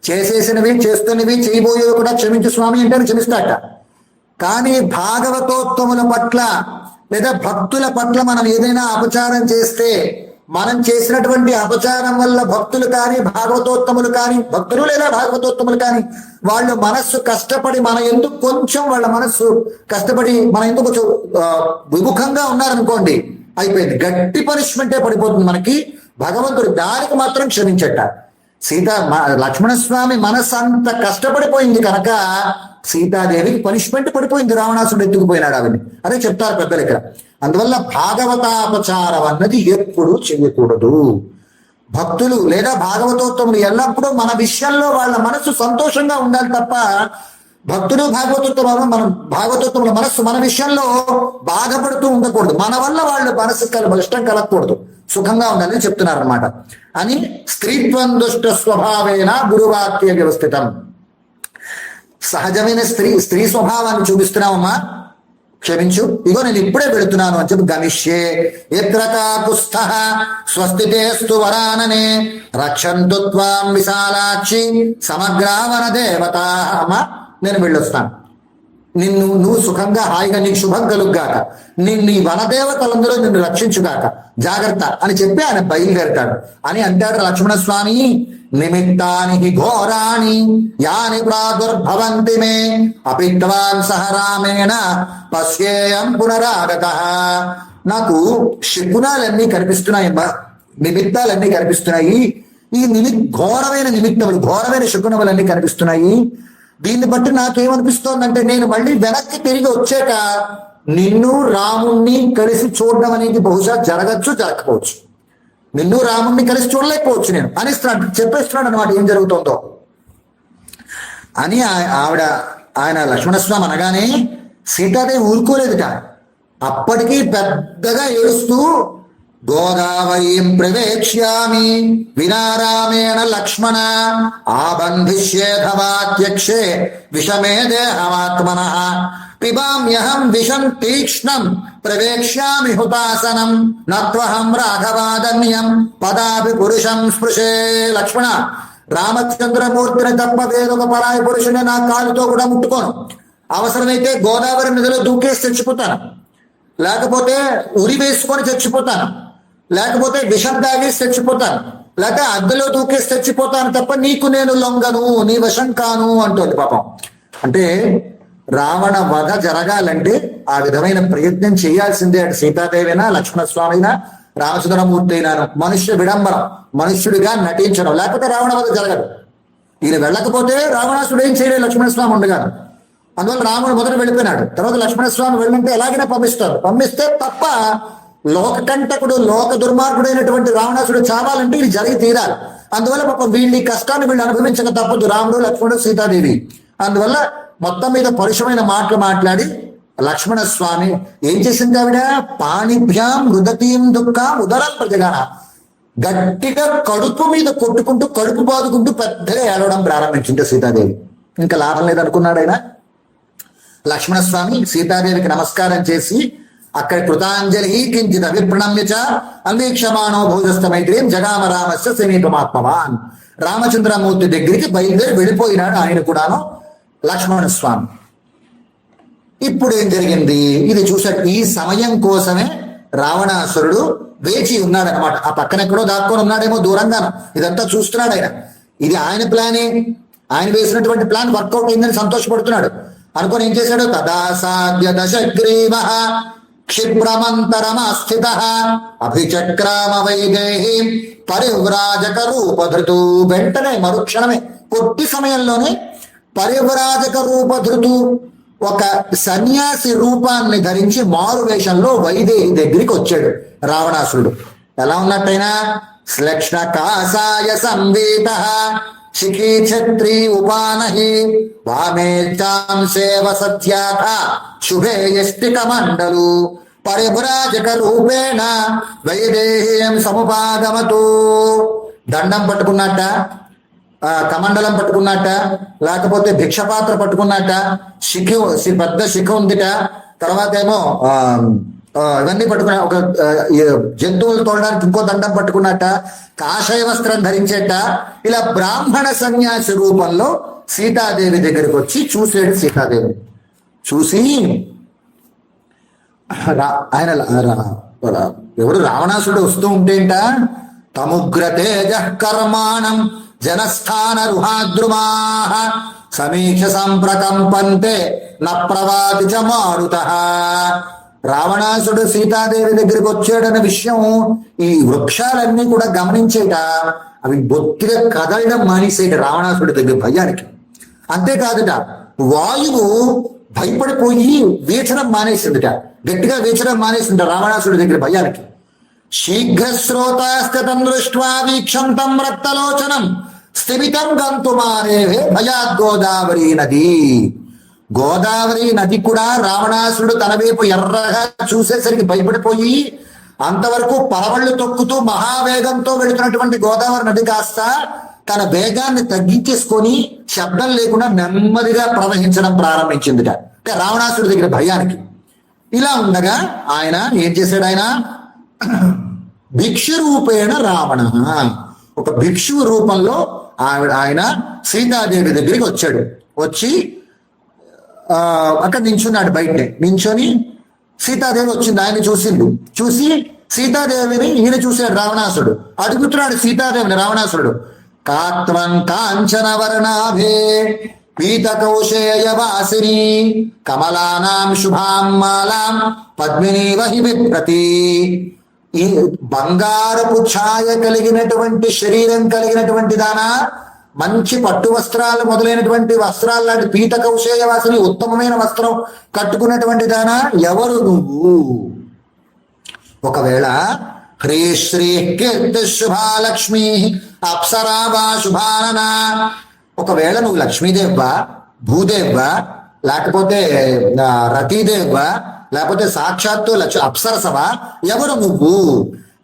చేసేసినవి చేస్తున్నవి చేయబోయేవి కూడా క్షమించు స్వామి అంటే క్షమిస్తాట. కానీ భాగవతోత్తముల పట్ల లేదా భక్తుల పట్ల మనం ఏదైనా అపచారం చేస్తే, మనం చేసినటువంటి అపచారం వల్ల భక్తులు కానీ భాగవతోత్తములు కానీ, భక్తులు లేదా భాగవతోత్తములు కానీ వాళ్ళు మనస్సు కష్టపడి మన ఎందుకు కొంచెం వాళ్ళ మనస్సు కష్టపడి మన ఎందుకు కొంచెం విముఖంగా ఉన్నారనుకోండి, అయిపోయింది, గట్టి పనిష్మెంటే పడిపోతుంది మనకి. భగవంతుడు దానికి మాత్రం క్షమించట. లక్ష్మణస్వామి మనస్సు అంత కష్టపడిపోయింది కనుక సీతాదేవికి పనిష్మెంట్ పడిపోయింది, రావణాసుడు ఎత్తుకుపోయినాడు ఆవిని. అదే చెప్తారు పెద్దలు ఇక్కడ. అందువల్ల భాగవతాపచారం అన్నది ఎప్పుడు చేయకూడదు. భక్తులు లేదా భాగవతోత్తములు ఎల్లప్పుడూ మన విషయంలో వాళ్ళ మనస్సు సంతోషంగా ఉండాలి తప్ప, భక్తులు భాగవతోత్తముల మనస్సు మన విషయంలో బాధపడుతూ ఉండకూడదు. మన వల్ల వాళ్ళు మనసు ఇష్టం కలగకూడదు, సుఖంగా ఉండాలని చెప్తున్నారు అనమాట. అని స్త్రీత్వం దుష్ట స్వభావేన గురువాక్య వ్యవస్థితం. సహజమైన స్త్రీ స్వభావాన్ని చూపిస్తున్నావమ్మా, క్షమించు, ఇగో నేను ఇప్పుడే వెళుతున్నాను అని చెప్పి గమిష్యే ఎత్ర కాకుస్థ స్వస్తితేస్తు వరాననే రక్షంతు త్వాం విశాలాక్షి సమగ్రావన దేవత. అమ్మా నేను వెళ్ళొస్తాను, నువ్వు సుఖంగా హాయిగా నీకు శుభం కలుగ్గాక, నీ వనదేవతలందరూ నిన్ను రక్షించుగాక, జాగ్రత్త అని చెప్పి ఆయన బయలుదేరతాడు. అని అంటాడు లక్ష్మణస్వామి, నిమిత్తాని ఘోరాణి యాని ప్రాదుర్భవంతి మే అపిత్వాన్ సహ రామేణ పశ్యేయం పునరాగత. నాకు శకునాలన్నీ కనిపిస్తున్నాయమ్మా, నిమిత్తాలన్నీ కనిపిస్తున్నాయి. ఈ ఘోరమైన నిమిత్తములు, ఘోరమైన శకునములన్నీ కనిపిస్తున్నాయి. దీన్ని బట్టి నాకేమనిపిస్తోందంటే, నేను మళ్ళీ వెనక్కి తిరిగి వచ్చాక నిన్ను రాముణ్ణి కలిసి చూడడం అనేది బహుశా జరగచ్చు, జరగకపోవచ్చు. నిన్ను రాముణ్ణి కలిసి చూడలేకపోవచ్చు నేను అని చెప్పేస్తున్నాడు అనమాట ఏం జరుగుతుందో అని. ఆయన లక్ష్మణస్వామి అనగానే సీతాదేవి ఊరుకోలేదుట. అప్పటికీ పెద్దగా ఏడుస్తూ గోదావరీం ప్రవేక్ష్యామి వినారామేణ లక్ష్మణ ఆబంధిష్యేధవాత్యక్షే విషమే దేహమాత్మన పిబామ్యహం విషం తీక్ష్ణం ప్రవేక్ష్యామి హుతాసనం నత్వహం రాఘవాదన్యం పదాపి పురుషం స్పృశే. లక్ష్మణ, రామచంద్రమూర్తిని తప్ప వేరొక పరాయి పురుషుని నా కాలుతో కూడా ముట్టుకోను. అవసరమైతే గోదావరి నదిలో దూకేసి చచ్చిపోతాను, లేకపోతే ఉరి వేసుకొని చచ్చిపోతాను, లేకపోతే విషం తాగేసి చచ్చిపోతాను, లేకపోతే అద్దెలో దూకేసి చచ్చిపోతాను తప్ప నీకు నేను లొంగను, నీ వశం కాను అంటోంది పాపం. అంటే రావణ వధ జరగాలంటే ఆ విధమైన ప్రయత్నం చేయాల్సిందే. అటు సీతాదేవినా, లక్ష్మణస్వామినా, రామచంద్రమూర్తి అయినాను మనుష్య విడంబనం, మనుష్యుడిగా నటించడం, లేకపోతే రావణ వధ జరగదు. ఈయన వెళ్ళకపోతే రావణాసుడు ఏం చేయలేదు, లక్ష్మణస్వామి ఉండగాను. అందువల్ల రాముడు మొదట వెళ్ళిపోయినాడు. తర్వాత లక్ష్మణస్వామి వెళ్ళంటే ఎలాగైనా పంపిస్తారు. పంపిస్తే తప్ప లోకకంటకుడు, లోక దుర్మార్గుడైనటువంటి రావణాసుడు చావాలంటే ఇది జరిగి తీరాలి. అందువల్ల పాపం వీళ్ళ కష్టాన్ని వీళ్ళు అనుభవించక తప్పదు, రాముడు, లక్ష్మణుడు, సీతాదేవి. అందువల్ల మొత్తం మీద పరుషమైన మాటలు మాట్లాడి లక్ష్మణస్వామి ఏం చేసింది, ఆవిడ పాణిభ్యాం రుదతీం దుఃఖం ఉదరం ప్రజగాన, గట్టిగా కడుపు మీద కొట్టుకుంటూ కడుపు బాదుకుంటూ పెద్దగా ఏడవడం ప్రారంభించింది సీతాదేవి. ఇంకా లాభం లేదనుకున్నాడు ఆయన. లక్ష్మణస్వామి సీతాదేవికి నమస్కారం చేసి అక్కడ కృతాంజలి కించిత్ అభిప్రణమ్య చ అన్వీక్షమాణో భోజస్థ మైత్రీం జగామ రామస్య సమీపమాత్మవాన్. రామచంద్రమూర్తి దగ్గరికి బయలుదేరి వెళ్ళిపోయినాడు ఆయన కూడాను లక్ష్మణస్వామి. ఇప్పుడు ఏం జరిగింది ఇది చూశాడు. ఈ సమయం కోసమే రావణాసురుడు వేచి ఉన్నాడనమాట. ఆ పక్కన ఎక్కడో దాక్కొని ఉన్నాడేమో దూరంగాను, ఇదంతా చూస్తున్నాడు ఆయన. ఇది ఆయన ప్లానే, ఆయన వేసినటువంటి ప్లాన్ వర్కౌట్ అయిందని సంతోషపడుతున్నాడు. అనుకొని ఏం చేశాడు, తదాసాద్య దశగ్రీవ క్షిప్రమంతరమాస్థిత అభిచక్రామ వైదేహీం పరివ్రాజక రూపధృతు. వెంటనే మరుక్షణమే, కొద్ది సమయంలోనే పరివ్రాజక రూపధృతు, ఒక సన్యాసి రూపాన్ని ధరించి మారు వేషంలో వైదేహి దగ్గరికి వచ్చాడు రావణాసురుడు. ఎలా ఉన్నట్టయినా శ్లక్ష్ణ కాసాయ సంవీత శిఖీ ఛత్రీ ఉపానహి వామే చాంసేవ సత్యాథ శుభే యష్టిక మండలు పరిభ్రాజక రూపేణ వైదేహీం సముపాగమతు. దండం పట్టుకున్నట్ట, కమండలం పట్టుకున్నట్ట, లేకపోతే భిక్షపాత్ర పట్టుకున్నట్ట, పెద్ద శిఖ ఉందిట, తర్వాత ఏమో ఇవన్నీ పట్టుకున్న ఒక జంతువులు తోడడానికి ఇంకో దండం పట్టుకున్నట్ట, కాషాయ వస్త్రం ధరించేట, ఇలా బ్రాహ్మణ సన్యాసి రూపంలో సీతాదేవి దగ్గరికి వచ్చి చూసాడు. సీతాదేవి చూసి ఆయన ఎవరు రావణాసుడు వస్తూ ఉంటేంట, తముగ్ర తేజ కర్మాణం జనస్థాన రుహాద్రుమా సమీక్ష సంప్రకంపంతే న ప్రవాది చ మారుత. రావణాసుడు సీతాదేవి దగ్గరికి వచ్చాడన్న విషయం ఈ వృక్షాలన్నీ కూడా గమనించేట, అవి బొత్తిగా కదలడం మానేసేట రావణాసుడి దగ్గర భయానికి. అంతేకాదుట, వాయువు భయపడిపోయి వీచడం మానేసిందిట, గట్టిగా వీచడం మానేసింది రావణాసుడి దగ్గర భయానికి. శీఘ్రశ్రోతాస్థితం దృష్ట్వా వీక్షంతం రక్తలోచనం స్థిమితం గంతుమారేహే భయాద్ గోదావరి నది. గోదావరి నది కూడా రావణాసుడు తన వైపు ఎర్రగా చూసేసరికి భయపడిపోయి అంతవరకు పరవళ్ళు తొక్కుతూ మహావేగంతో వెళుతున్నటువంటి గోదావరి నది కాస్త తన వేగాన్ని తగ్గించేసుకొని శబ్దం లేకుండా నెమ్మదిగా ప్రవహించడం ప్రారంభించిందిట రావణాసుడి దగ్గర భయానికి. ఇలా ఉండగా ఆయన ఏం చేశాడు, ఆయన భిక్షు రూపేణ రావణ, ఒక భిక్షువు రూపంలో ఆయన సీతాదేవి దగ్గరికి వచ్చాడు. వచ్చి అక్కడ నించున్నాడు, బయటనే నించొని సీతాదేవి వచ్చింది, ఆయన చూసిండు. చూసి సీతాదేవిని ఈయన చూశాడు రావణాసుడు. అడుగుతున్నాడు సీతాదేవిని రావణాసుడు, కాత్వం కాంచన వర్ణాభే పీత కౌశేయ వాసిని కమలానాం శుభాం మాలాం పద్మినీవ హి విప్రతి. ఈ బంగారపు ఛాయ కలిగినటువంటి శరీరం కలిగినటువంటి దానా, మంచి పట్టు వస్త్రాలు మొదలైనటువంటి వస్త్రాలు లాంటి పీత కౌశేయ వాసిని ఉత్తమమైన వస్త్రం కట్టుకున్నటువంటి దానా, ఎవరు నువ్వు? ఒకవేళ హ్రీ శ్రీ కీర్తి శుభాలక్ష్మి అప్సరా వా శుభానన, ఒకవేళ నువ్వు లక్ష్మీదేవ్వా, భూదేవ్వా, లేకపోతే రతీదేవ్వా, లేకపోతే సాక్షాత్తు అప్సరసవా, ఎవరు నువ్వు?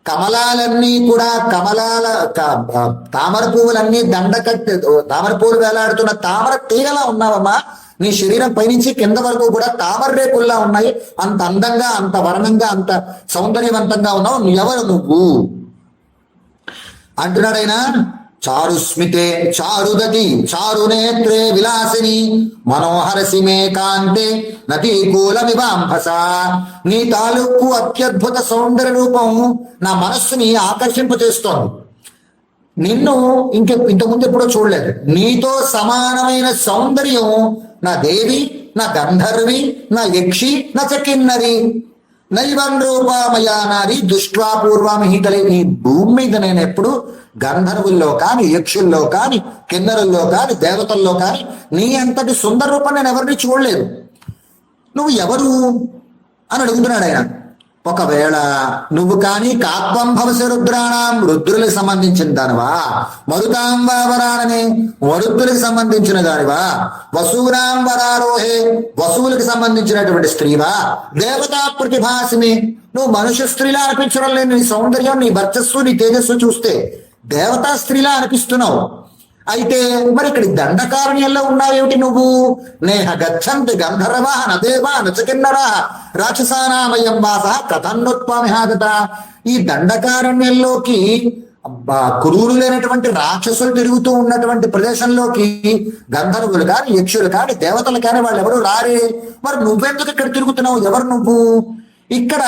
కమలాలన్నీ కూడా కమలాల తామర పువ్వులన్నీ దండ కట్టి తామర పువ్వులు వేలాడుతున్న తామర తీగలా ఉన్నావమ్మా. నీ శరీరం పైనుంచి కింద వరకు కూడా తామర రేకుల్లా ఉన్నాయి. అంత అందంగా, అంత వర్ణంగా, అంత సౌందర్యవంతంగా ఉన్నావు. ఎవరు నువ్వు అంటున్నాడైనా. చారుస్మితే చారుదతి చారునేత్రే విలాసిని మనోహరసి మే కాంతే నదీకూలమివాంభస. నీ తాలూకు అత్యద్భుత సౌందర్య రూపం నా మనస్సుని ఆకర్షింపచేస్తోంది. నిన్ను ఇంతకుముందు ఎప్పుడో చూడలేదు. నీతో సమానమైన సౌందర్యం నా దేవి, నా గంధర్వి, నా యక్షి, నా చకిన్నరి నైవన్ రూపామయా నారి దుష్ట్వా పూర్వామి కలి. ఈ భూమి మీద నేను ఎప్పుడు గంధర్వుల్లో కానీ, యక్షుల్లో కానీ, కిన్నరుల్లో కానీ, దేవతల్లో కానీ నీ అంతటి సుందర రూపం నేను ఎవరిని చూడలేదు. నువ్వు ఎవరు అని అడుగుతున్నాడు ఆయన. ఒకవేళ నువ్వు కానీ కాత్వం భవసి రుద్రాణం, రుద్రులకు సంబంధించిన దానివా, మరుతాం వరాణనే మరుద్రులకు సంబంధించిన దానివా, వసూనాం వరారోహే వసువులకు సంబంధించినటువంటి స్త్రీవా, దేవతా ప్రతిభాసిని, నువ్వు మనుష్య స్త్రీలా అనిపించడం లేదు. నీ సౌందర్యం, నీ వర్చస్సు, నీ తేజస్సు చూస్తే దేవతా స్త్రీలా అనిపిస్తున్నావు. అయితే మరి ఇక్కడ దండకారణ్యంలో ఉన్నావేమిటి నువ్వు? నేహ గచ్చంతి గంధర్వా నదేవా నచకిన్నరా రాక్షసానామయం వాస కథన్నోత్పామిహాగత. ఈ దండకారణ్యంలోకి క్రూరులైనటువంటి రాక్షసులు తిరుగుతూ ఉన్నటువంటి ప్రదేశంలోకి గంధర్వులు కాని, యక్షులు కాని, దేవతలు కాని వాళ్ళు ఎవరు రారే. మరి నువ్వెందుకు ఇక్కడ తిరుగుతున్నావు? ఎవరు నువ్వు? ఇక్కడ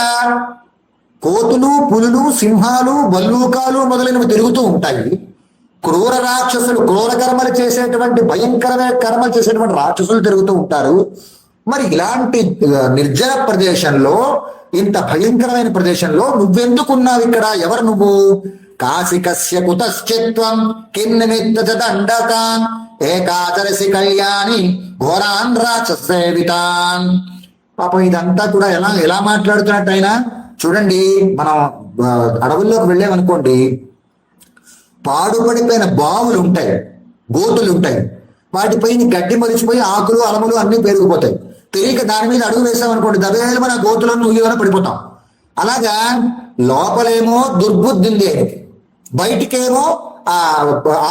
కోతులు, పులులు, సింహాలు, బల్లూకాలు మొదలైనవి తిరుగుతూ ఉంటాయి. క్రూర రాక్షసులు, క్రూర కర్మలు చేసేటువంటి, భయంకరమైన కర్మలు చేసేటువంటి రాక్షసులు తిరుగుతూ ఉంటారు. మరి ఇలాంటి నిర్జన ప్రదేశంలో, ఇంత భయంకరమైన ప్రదేశంలో నువ్వెందుకున్నావు ఇక్కడ? ఎవరు నువ్వు? కాశికస్య కుతశ్చిత్వం కిన్నిమిత్త దండకాన్ ఏకాదశి కళ్యాణి ఘోరాన్ రాక్షసేవితాన్. పాపం ఇదంతా కూడా ఎలా మాట్లాడుతున్నట్టు ఆయన చూడండి. మనం అడవుల్లోకి వెళ్ళామనుకోండి, పాడుపడిపోయిన బావులు ఉంటాయి, గోతులు ఉంటాయి. వాటిపైన గడ్డి మరిచిపోయి ఆకులు, అలములు అన్ని పెరిగిపోతాయి. తెలియక దాని మీద అడుగు వేసామనుకోండి, దవేలు మన గోతులను ఉయ్యవన పడిపోతాం. అలాగా లోపలేమో దుర్బుద్ధి ఉంది, బయటికేమో ఆ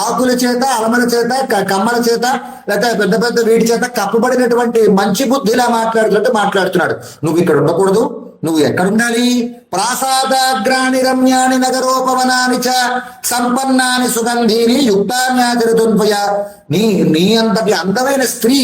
ఆకుల చేత, అలమల చేత, కమ్మల చేత, లేకపోతే పెద్ద పెద్ద వీటి చేత కప్పబడినటువంటి మంచి బుద్ధిలా మాట్లాడుతుంటే మాట్లాడుతున్నాడు. నువ్వు ఇక్కడ ఉండకూడదు, నువ్వు ఎక్కడుండాలి? ప్రాసాదాగ్రాణి రమ్యాని నగరోపవనాని చ సంపన్నాని సుగంధీని యుక్తాన్యాచరితుంపయ. నీ అంతటి అందమైన స్త్రీ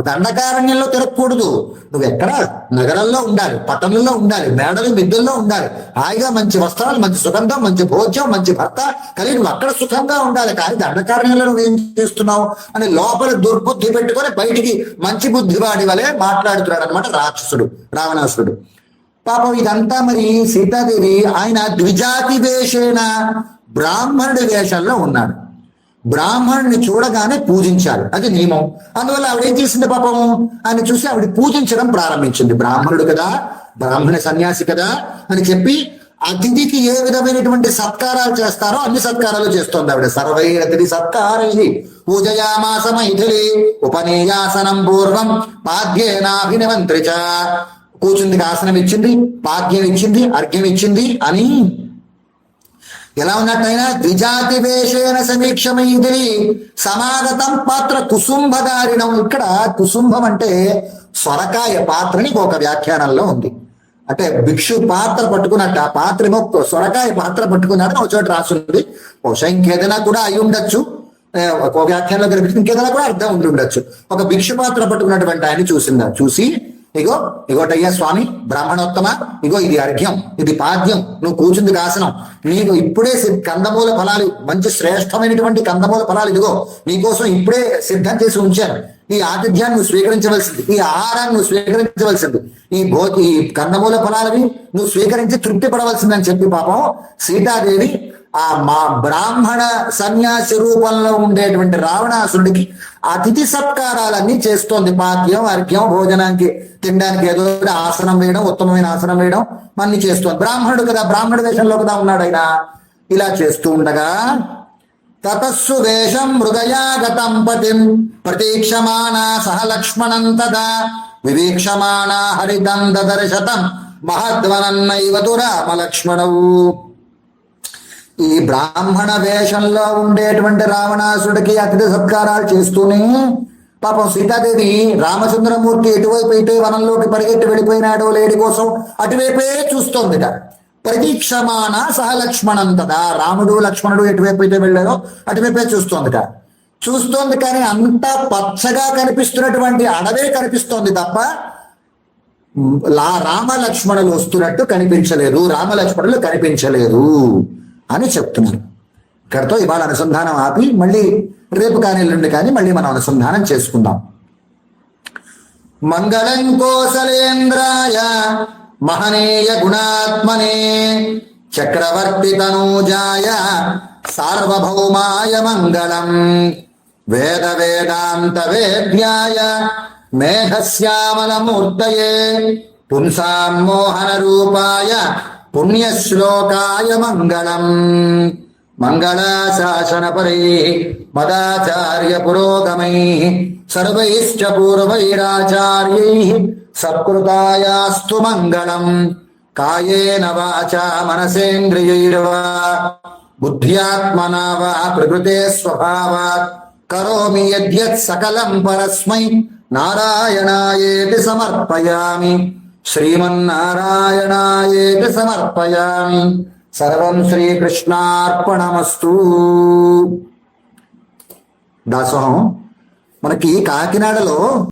దండకారణ్యంలో తిరగకూడదు. నువ్వు ఎక్కడ? నగరంలో ఉండాలి, పట్టణంలో ఉండాలి, మేడలు మిద్దెల్లో ఉండాలి. హాయిగా మంచి వస్త్రాలు, మంచి సుగంధం, మంచి భోజ్యం, మంచి భర్త కలిగి నువ్వు అక్కడ సుఖంగా ఉండాలి. కానీ దండకారణ్యంలో నువ్వేం చేస్తున్నావు అని లోపల దుర్బుద్ధి పెట్టుకొని బయటికి మంచి బుద్ధివాడి వలె మాట్లాడుతున్నాడు అనమాట రాక్షసుడు, రావణాసురుడు. పాపం ఇదంతా మరి సీతాదేవి ఆయన ద్విజాతి వేషేణ బ్రాహ్మణుడి వేషంలో ఉన్నాడు. బ్రాహ్మణుని చూడగానే పూజించాలి, అది నియమం. అందువల్ల ఆవిడ ఏం చేసింది? పాపము ఆయన చూసి ఆవిడ పూజించడం ప్రారంభించింది. బ్రాహ్మణుడు కదా, బ్రాహ్మణ సన్యాసి కదా అని చెప్పి అతిథికి ఏ విధమైనటువంటి సత్కారాలు చేస్తారో అన్ని సత్కారాలు చేస్తోంది ఆవిడ. సర్వై అతిథి సత్కారై పూజయామాస మైథిలి ఉపనీయాసనం పూర్వం పాద్యేనాభినిమంత్రిచ. కూర్చుందికి ఆసనం ఇచ్చింది, పాద్యం ఇచ్చింది, అర్ఘ్యం ఇచ్చింది అని ఎలా ఉన్నట్టయినా ద్విజాతి వేషేణ సమీక్షమైదిరి సమాగతం పాత్ర కుసుంభధారిణం. ఇక్కడ కుసుంభం అంటే సొరకాయ పాత్రని ఒక వ్యాఖ్యానంలో ఉంది. అంటే భిక్షు పాత్ర పట్టుకున్నట్టు ఆ పాత్ర ఏమో సొరకాయ పాత్ర పట్టుకున్నాడని ఒక చోట రాసుంది. బహుశా ఇంకేదైనా కూడా అయి ఉండొచ్చు, ఒక వ్యాఖ్యానంలో కనిపిస్తుంది, ఇంకేదైనా కూడా అర్థం ఉండి ఉండొచ్చు. ఒక భిక్షు పాత్ర పట్టుకున్నటువంటి ఆయన చూసి ఇగోటయ్యా స్వామి బ్రాహ్మణోత్తమ, ఇగో ఇది అర్ఘ్యం, ఇది పాద్యం, నువ్వు కూర్చుంది ఆసనం, నీకు ఇప్పుడే కందమూల ఫలాలు, మంచి శ్రేష్టమైనటువంటి కందమూల ఫలాలు ఇదిగో నీకోసం ఇప్పుడే సిద్ధం చేసి ఉంచాను. ఈ ఆతిథ్యాన్ని నువ్వు స్వీకరించవలసింది, ఈ ఆహారాన్ని నువ్వు స్వీకరించవలసింది, ఈ కందమూల ఫలాలని నువ్వు స్వీకరించి తృప్తి పడవలసిందని చెప్పి పాపం సీతాదేవి ఆ మా బ్రాహ్మణ సన్యాసి రూపంలో ఉండేటువంటి రావణాసురుడికి అతిథి సత్కారాలన్నీ చేస్తోంది. పాద్యం, అర్ఘ్యం, భోజనానికి తినడానికి ఏదో ఆసనం వేయడం, ఉత్తమమైన ఆసనం వేయడం అన్ని చేస్తోంది. బ్రాహ్మణుడు కదా, బ్రాహ్మణ వేషంలో కదా ఉన్నాడు ఆయన. ఇలా చేస్తూ ఉండగా తతస్సు వేషం మృగయాగతం పతిం ప్రతీక్షమాణా సహ లక్ష్మణం తదా వివీక్షమాణా హరితం దదర్శతం మహద్వనన్నైవతు రామలక్ష్మణవు. ఈ బ్రాహ్మణ వేషంలో ఉండేటువంటి రావణాసుడికి అతిథి సత్కారాలు చేస్తూనే పాపం సీతాదేవి రామచంద్రమూర్తి ఎటువైపు అయితే వనంలోకి పరిగెట్టి వెళ్ళిపోయినాడో లేడి కోసం అటువైపే చూస్తోందిట. ప్రతీక్షమాణ సహలక్ష్మణం కదా, రాముడు లక్ష్మణుడు ఎటువైపు అయితే వెళ్ళారో అటువైపే చూస్తోంది. కానీ అంతా పచ్చగా కనిపిస్తున్నటువంటి అడవే కనిపిస్తోంది తప్ప రామలక్ష్మణులు వస్తున్నట్టు కనిపించలేదు, రామలక్ష్మణులు కనిపించలేదు అని చెప్తున్నారు. ఇక్కడతో ఇవాళ అనుసంధానం ఆపి మళ్ళీ రేపు కానీ ఎల్లుండి కానీ మళ్ళీ మనం అనుసంధానం చేసుకుందాం. మంగళం కోసలేంద్రాయ మహనీయ గుణాత్మనే చక్రవర్తి తనూజాయ సార్వభౌమాయ మంగళం వేద వేదాంత వేద్యాయ మేఘశ్యామల మూర్తయే పుంసాం మోహన రూపాయ పుణ్యశ్లోకాయ మంగళం మంగళాశాసనపరై మదాచార్య పురోగమై సర్వైశ్చ పూర్వైరాచార్యై సత్కృతాయాస్తు మంగళం కాయేన వాచా మనసేంద్రియైర్వా బుద్ధ్యాత్మనా వా ప్రకృతే స్వభావాత్ కరోమి యద్యత్ సకలం పరస్మై నారాయణాయేతి సమర్పయామి శ్రీమన్నారాయణాయేతి సమర్పయామి. సర్వం శ్రీకృష్ణార్పణమస్తు. దాసోహం మనకి కాకినాడలో